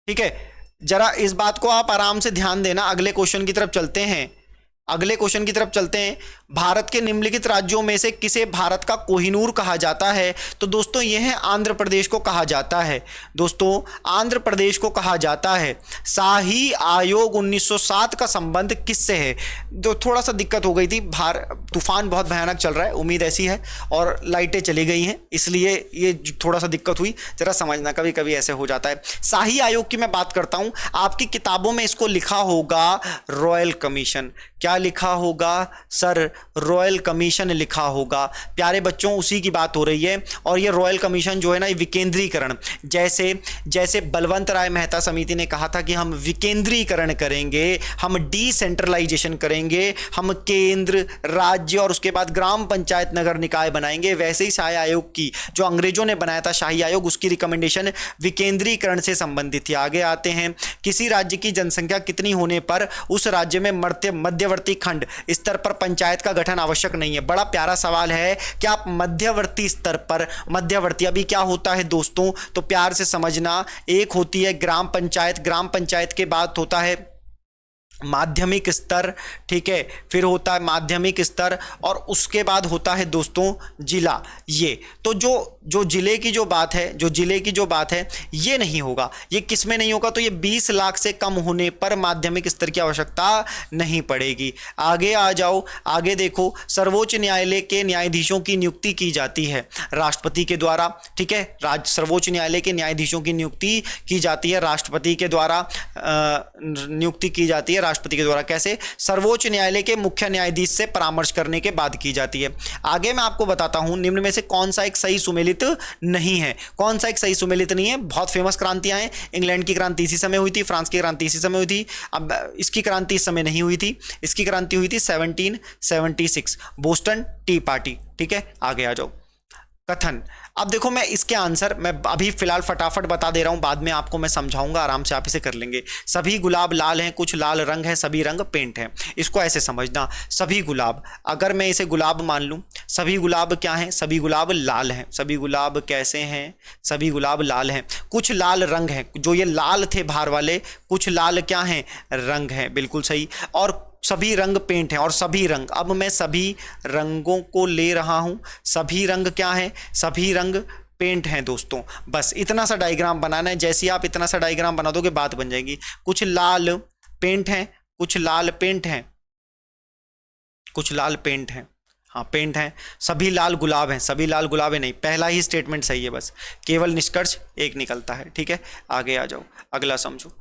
ठीक है, जरा इस बात को आप आराम से ध्यान देना। अगले क्वेश्चन की तरफ चलते हैं, अगले क्वेश्चन की तरफ चलते हैं। भारत के निम्नलिखित राज्यों में से किसे भारत का कोहिनूर कहा जाता है? तो दोस्तों ये है आंध्र प्रदेश को कहा जाता है। दोस्तों आंध्र प्रदेश को कहा जाता है। शाही आयोग 1907 का संबंध किससे है? तो थोड़ा सा दिक्कत हो गई थी, तूफान बहुत भयानक चल रहा है, उम्मीद ऐसी है, और लाइटें चली गई हैं, इसलिए ये थोड़ा सा दिक्कत हुई। जरा समझना, कभी कभी ऐसे हो जाता है। शाही आयोग की मैं बात करता हूं, आपकी किताबों में इसको लिखा होगा रॉयल कमीशन। क्या लिखा होगा सर? रॉयल कमीशन लिखा होगा। प्यारे बच्चों, उसी की बात हो रही है। और ये रॉयल कमीशन जो है ना, ये विकेंद्रीकरण, जैसे बलवंत राय मेहता समिति ने कहा था कि हम विकेंद्रीकरण करेंगे, हम डिसेंट्रलाइजेशन करेंगे, हम केंद्र, राज्य और उसके बाद ग्राम पंचायत, नगर निकाय बनाएंगे, वैसे ही शाही आयोग की जो अंग्रेजों ने बनाया था शाही आयोग, उसकी रिकमेंडेशन विकेंद्रीकरण से संबंधित थी। आगे आते हैं। किसी राज्य की जनसंख्या कितनी होने पर उस राज्य में मध्यवर्ती खंड स्तर पर पंचायत का गठन आवश्यक नहीं है? बड़ा प्यारा सवाल है कि आप मध्यवर्ती स्तर पर, मध्यवर्ती अभी क्या होता है दोस्तों, तो प्यार से समझना। एक होती है ग्राम पंचायत, ग्राम पंचायत के बाद होता है माध्यमिक स्तर। ठीक है, फिर होता है माध्यमिक स्तर और उसके बाद होता है दोस्तों जिला। ये तो जो जिले की जो बात है, जो जिले की जो बात है, ये नहीं होगा। ये किस में नहीं होगा? तो ये 20 लाख से कम होने पर माध्यमिक स्तर की आवश्यकता नहीं पड़ेगी। आगे आ जाओ, आगे देखो। सर्वोच्च न्यायालय के न्यायाधीशों की नियुक्ति की जाती है राष्ट्रपति के द्वारा। ठीक है, सर्वोच्च न्यायालय के न्यायाधीशों की नियुक्ति की जाती है राष्ट्रपति के द्वारा, नियुक्ति की जाती है राष्ट्रपति के द्वारा। कैसे? सर्वोच्च न्यायालय के मुख्य न्यायाधीश से परामर्श करने के बाद की जाती है। आगे मैं आपको बताता हूं निम्न में से कौन सा एक सही सुमेलित नहीं है। कौन सा एक सही सुमेलित नहीं है? बहुत फेमस क्रांतियां हैं। इंग्लैंड की क्रांति इसी समय हुई थी, फ्रांस की क्रांति इसी समय हुई थी। अब इसकी क्रांति इस समय नहीं हुई थी, इसकी क्रांति हुई थी 1776, बोस्टन टी पार्टी। ठीक है, आगे आ जाओ। कथन। अब देखो मैं इसके आंसर मैं अभी फिलहाल फटाफट बता दे रहा हूं, बाद में आपको मैं समझाऊंगा, आराम से आप इसे कर लेंगे। सभी गुलाब लाल हैं, कुछ लाल रंग है, सभी रंग पेंट है। इसको ऐसे समझना, सभी गुलाब, अगर मैं इसे गुलाब मान लूं, सभी गुलाब क्या हैं, सभी गुलाब लाल हैं। सभी गुलाब कैसे हैं, सभी गुलाब लाल हैं। कुछ लाल रंग हैं, जो ये लाल थे बाहर वाले, कुछ लाल क्या हैं, रंग हैं, बिल्कुल सही। और सभी रंग पेंट हैं, और सभी रंग, अब मैं सभी रंगों को ले रहा हूं, सभी रंग क्या हैं, सभी रंग पेंट हैं दोस्तों। बस इतना सा डायग्राम बनाना है, जैसे आप इतना सा डायग्राम बना दोगे बात बन जाएगी। कुछ लाल पेंट हैं, कुछ लाल पेंट हैं, कुछ लाल पेंट हैं, हाँ पेंट हैं। सभी लाल गुलाब हैं, सभी लाल गुलाब है नहीं, पहला ही स्टेटमेंट सही है, बस केवल निष्कर्ष एक निकलता है। ठीक है, आगे आ जाओ, अगला समझो।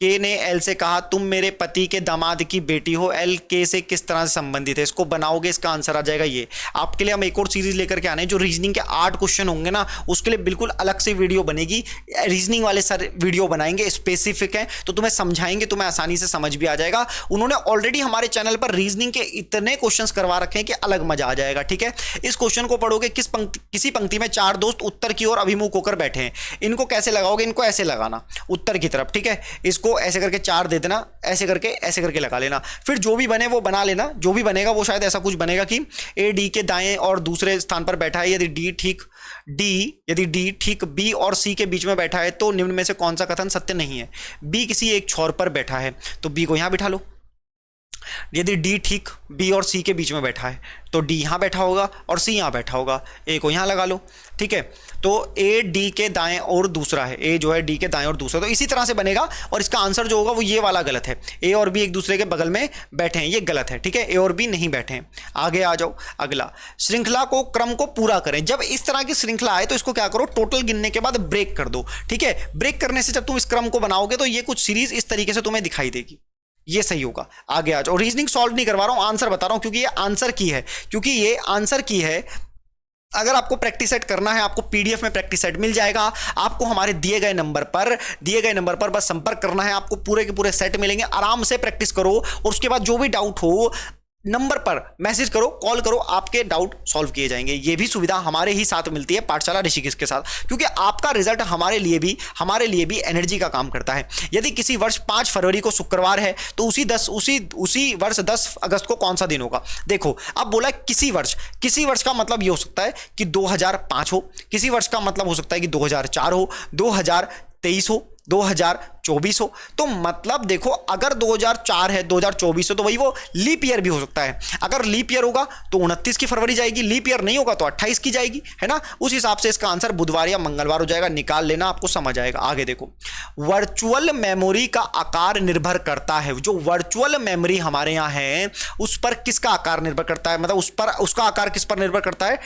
के ने एल से कहा तुम मेरे पति के दामाद की बेटी हो। एल के से किस तरह से संबंधित है, इसको बनाओगे, इसका आंसर आ जाएगा ये। आपके लिए हम एक और सीरीज लेकर के आने हैं, जो रीजनिंग के 8 क्वेश्चन होंगे ना, उसके लिए बिल्कुल अलग से वीडियो बनेगी। रीजनिंग वाले सर वीडियो बनाएंगे, स्पेसिफिक है, तो तुम्हें समझाएंगे, तुम्हें आसानी से समझ भी आ जाएगा। उन्होंने ऑलरेडी हमारे चैनल पर रीजनिंग के इतने क्वेश्चन करवा रखे हैं कि अलग मजा आ जाएगा। ठीक है, इस क्वेश्चन को पढ़ोगे, किसी पंक्ति में 4 दोस्त उत्तर की ओर अभिमुख होकर बैठे हैं, इनको कैसे लगाओगे, इनको ऐसे लगाना उत्तर की तरफ। ठीक है, इसको ऐसे करके 4 दे देना, ऐसे करके लगा लेना, फिर जो भी बने वो बना लेना। जो भी बनेगा वो शायद ऐसा कुछ बनेगा कि ए डी के दाएं और दूसरे स्थान पर बैठा है, यदि डी ठीक बी और सी के बीच में बैठा है तो निम्न में से कौन सा कथन सत्य नहीं है। बी किसी एक छोर पर बैठा है तो बी को यहां बिठा लो। यदि डी ठीक बी और सी के बीच में बैठा है तो डी यहां बैठा होगा और सी यहां बैठा होगा, ए को यहां लगा लो। ठीक है, तो ए डी के दाएं और दूसरा है, ए जो है डी के दाएं और दूसरा, तो इसी तरह से बनेगा। और इसका आंसर जो होगा वो ये वाला गलत है, ए और बी एक दूसरे के बगल में बैठे हैं, ये गलत है। ठीक है, ए और बी नहीं बैठे हैं। आगे आ जाओ, अगला, श्रृंखला को क्रम को पूरा करें। जब इस तरह की श्रृंखला आए तो इसको क्या करो, टोटल गिनने के बाद ब्रेक कर दो। ठीक है, ब्रेक करने से जब तुम इस क्रम को बनाओगे तो ये कुछ सीरीज इस तरीके से तुम्हें दिखाई देगी, ये सही होगा। आगे आ जाओ, रीजनिंग सॉल्व नहीं करवा रहा हूं, आंसर बता रहा हूं, क्योंकि ये आंसर की है। अगर आपको प्रैक्टिस सेट करना है, आपको पीडीएफ में प्रैक्टिस सेट मिल जाएगा। आपको हमारे दिए गए नंबर पर बस संपर्क करना है, आपको पूरे के पूरे सेट मिलेंगे। आराम से प्रैक्टिस करो और उसके बाद जो भी डाउट हो नंबर पर मैसेज करो, कॉल करो, आपके डाउट सॉल्व किए जाएंगे। ये भी सुविधा हमारे ही साथ मिलती है पाठशाला ऋषिकेश के साथ, क्योंकि आपका रिजल्ट हमारे लिए भी एनर्जी का काम करता है। यदि किसी वर्ष 5 फरवरी को शुक्रवार है तो उसी वर्ष 10 अगस्त को कौन सा दिन होगा। देखो, अब बोला किसी वर्ष का मतलब ये हो सकता है कि 2005 हो, किसी वर्ष का मतलब हो सकता है कि 2004 हो, 2023 हो, 2024 हो। तो मतलब देखो, अगर 2004 है, 2024 है, तो वही वो लीप ईयर भी हो सकता है। अगर लीप ईयर होगा तो 29 की फरवरी जाएगी, लीप ईयर नहीं होगा तो 28 की जाएगी, है ना। उस हिसाब से इसका आंसर बुधवार या मंगलवार हो जाएगा, निकाल लेना, आपको समझ आएगा। आगे देखो, वर्चुअल मेमोरी का आकार निर्भर करता है। जो वर्चुअल मेमोरी हमारे यहाँ है उस पर किसका आकार निर्भर करता है, मतलब उसका आकार किस पर निर्भर करता है,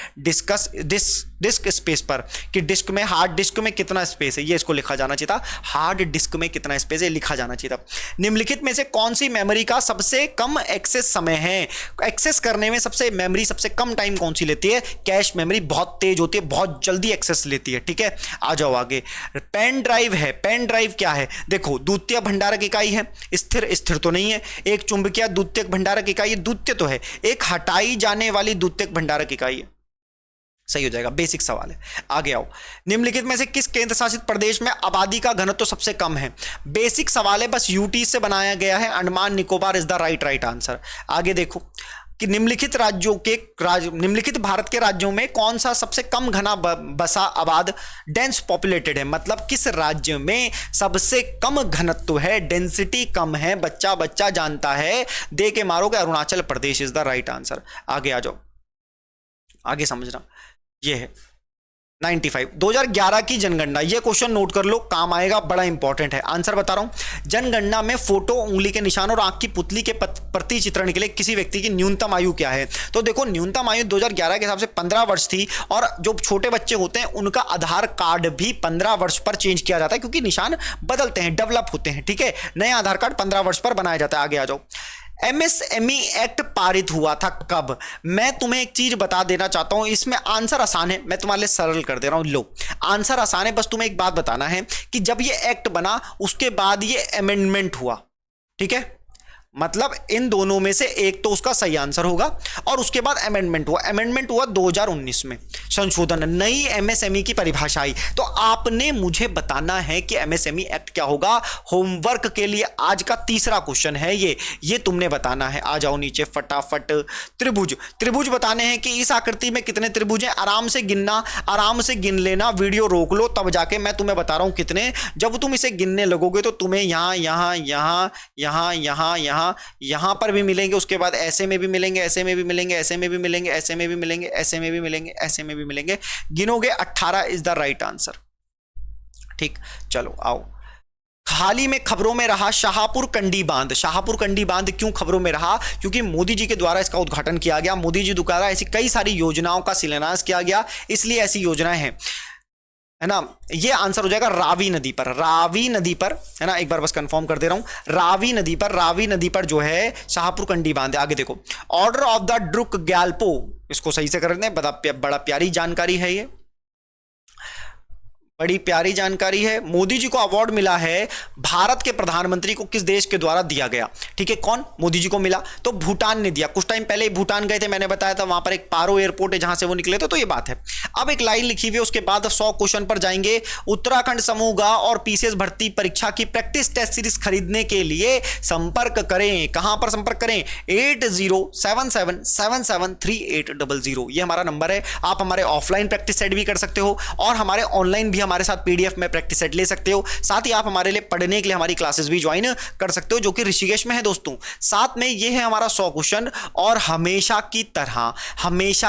डिस्क स्पेस पर, कि डिस्क में, हार्ड डिस्क में कितना स्पेस है, ये इसको लिखा जाना चाहिए था। हार्ड डिस्क में कितना स्पेस है लिखा जाना चाहिए था। निम्नलिखित में से कौन सी मेमोरी का सबसे कम एक्सेस समय है। एक्सेस करने में मेमोरी सबसे कम टाइम कौन सी लेती है, कैश मेमोरी बहुत तेज होती है, बहुत जल्दी एक्सेस लेती है। ठीक है, आ जाओ आगे। पेन ड्राइव है, पेन ड्राइव क्या है, देखो द्वितीय भंडारक इकाई है, स्थिर तो नहीं है। एक चुंबकीय द्वितीयक भंडारक इकाई, द्वितीय तो है। एक हटाई जाने वाली द्वितीयक भंडारक इकाई है, सही हो जाएगा, बेसिक सवाल है। आगे आओ, निम्नलिखित में से किस केंद्र शासित प्रदेश में आबादी का घनत्व तो सबसे कम है। बेसिक सवाल है, बस यूटी से बनाया गया है। Andaman Nicobar is the right answer. आगे देखो कि निम्नलिखित भारत के राज्यों में कौन सा सबसे कम घना बसा आबाद डेंस पॉपुलेटेड है, मतलब किस राज्य में सबसे कम घनत्व है, डेंसिटी कम है, बच्चा जानता है, दे के मारोगे। Arunachal Pradesh is the right answer. आगे आ जाओ, आगे समझना, ये है 95। 2011 की जनगणना, ये क्वेश्चन नोट कर लो, काम आएगा, बड़ा इंपॉर्टेंट है। आंसर बता रहा हूं, जनगणना में फोटो, उंगली के निशान और आंख की पुतली के प्रति चित्रण के लिए किसी व्यक्ति की न्यूनतम आयु क्या है। तो देखो, न्यूनतम आयु 2011 के हिसाब से 15 वर्ष थी, और जो छोटे बच्चे होते हैं उनका आधार कार्ड भी 15 वर्ष पर चेंज किया जाता है, क्योंकि निशान बदलते हैं, डेवलप होते हैं। ठीक है, नया आधार कार्ड 15 वर्ष पर बनाया जाता है। आगे आ जाओ, एमएसएमई एक्ट पारित हुआ था कब। मैं तुम्हें एक चीज बता देना चाहता हूं, इसमें आंसर आसान है, मैं तुम्हारे लिए सरल कर दे रहा हूं। लो, आंसर आसान है, बस तुम्हें एक बात बताना है कि जब ये एक्ट बना उसके बाद ये अमेंडमेंट हुआ। ठीक है, मतलब इन दोनों में से एक तो उसका सही आंसर होगा। और उसके बाद अमेंडमेंट हुआ 2019 में, संशोधन, नई एमएसएमई की परिभाषा आई। तो आपने मुझे बताना है कि एमएसएमई एक्ट क्या होगा। होमवर्क के लिए आज का तीसरा क्वेश्चन है ये तुमने बताना है। आ जाओ नीचे फटाफट। त्रिभुज बताने हैं कि इस आकृति में कितने त्रिभुज हैं। आराम से गिनना, आराम से गिन लेना, वीडियो रोक लो तब जाके मैं तुम्हें बता रहा हूं कितने। जब तुम इसे गिनने लगोगे तो तुम्हें यहां यहां यहां यहां यहां यहां यहां पर भी मिलेंगे, उसके बाद ऐसे में भी मिलेंगे, ऐसे में भी मिलेंगे, ऐसे में भी मिलेंगे, ऐसे में भी मिलेंगे, ऐसे में भी मिलेंगे, ऐसे में भी मिलेंगे। गिनोगे 18 इज द राइट आंसर। ठीक, चलो आओ। हाल ही में खबरों में रहा शाहपुर कंडी बांध। शाहपुर कंडी बांध क्यों खबरों में रहा? क्योंकि मोदी जी के द्वारा इसका उद्घाटन किया गया। मोदी जी द्वारा ऐसी कई सारी योजनाओं का शिलान्यास किया गया, इसलिए ऐसी योजनाएं हैं, है ना। ये आंसर हो जाएगा रावी नदी पर। रावी नदी पर, है ना, एक बार बस कंफर्म कर दे रहा हूं। रावी नदी पर जो है शाहपुर कंडी बांध है। आगे देखो, order of the Druk Gyalpo, इसको सही से कर रहे हैं, बड़ा प्यारी जानकारी है ये, बड़ी प्यारी जानकारी है। मोदी जी को अवार्ड मिला है, भारत के प्रधानमंत्री को किस देश के द्वारा दिया गया? ठीक है, कौन? मोदी जी को मिला, तो भूटान ने दिया। कुछ टाइम पहले ही भूटान गए थे, मैंने बताया था, वहां पर एक पारो एयरपोर्ट है जहां से वो निकले थे, तो ये बात है। अब एक लाइन लिखी हुई है, उसके बाद 100 क्वेश्चन पर जाएंगे। उत्तराखंड समूह गा और पीसीएस भर्ती परीक्षा की प्रैक्टिस टेस्ट सीरीज खरीदने के लिए संपर्क करें। कहां पर संपर्क करें? 8077773800, ये हमारा नंबर है। आप हमारे ऑफलाइन प्रैक्टिस सेट भी कर सकते हो और हमारे ऑनलाइन भी हमारे साथ पीडीएफ में प्रैक्टिस सेट ले सकते हो। साथ ही आप हमारे लिए पढ़ने के लिए हमारी क्लासेस भी ज्वाइन कर सकते हो, जो कि ऋषिकेश में है दोस्तों। साथ में ये है हमारा 100 क्वेश्चन, और हमेशा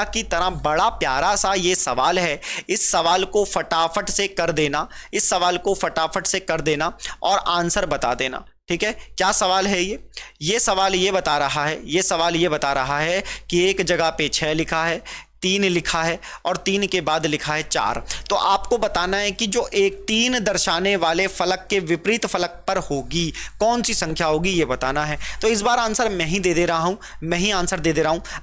की तरह बड़ा प्यारा सा ये सवाल है। इस सवाल को फटाफट से कर देना, इस सवाल को फटाफट से कर देना और आंसर बता देना। ठीक है, क्या सवाल है ये सवाल ये बता रहा है कि एक जगह पे 6 लिखा है, 3 लिखा है और 3 के बाद लिखा है 4। तो आपको बताना है कि जो एक 3 दर्शाने वाले फलक के विपरीत फलक पर होगी, कौन सी संख्या होगी, ये बताना है। तो इस बार आंसर मैं ही दे रहा हूं।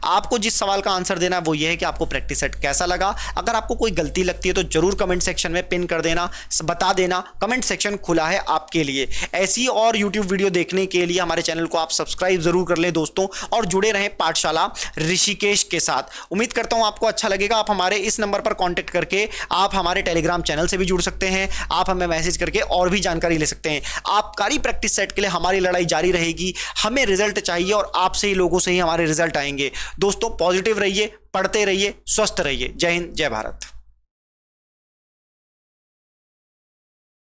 आपको जिस सवाल का आंसर देना है वो ये है कि आपको प्रैक्टिस सेट कैसा लगा। अगर आपको कोई गलती लगती है तो जरूर कमेंट सेक्शन में पिन कर देना, बता देना। कमेंट सेक्शन खुला है आपके लिए। ऐसी और यूट्यूब वीडियो देखने के लिए हमारे चैनल को आप सब्सक्राइब जरूर कर लें दोस्तों, और जुड़े रहें पाठशाला ऋषिकेश के साथ। उम्मीद करता हूं आपको अच्छा लगेगा। आप हमारे इस नंबर पर कांटेक्ट करके आप हमारे टेलीग्राम चैनल से भी जुड़ सकते हैं। आप हमें मैसेज करके और भी जानकारी ले सकते हैं। आबकारी प्रैक्टिस सेट के लिए हमारी लड़ाई जारी रहेगी। हमें रिजल्ट चाहिए और आपसे ही, लोगों से ही हमारे रिजल्ट आएंगे। दोस्तों पॉजिटिव रहिए, पढ़ते रहिए, स्वस्थ रहिए। जय हिंद, जय भारत।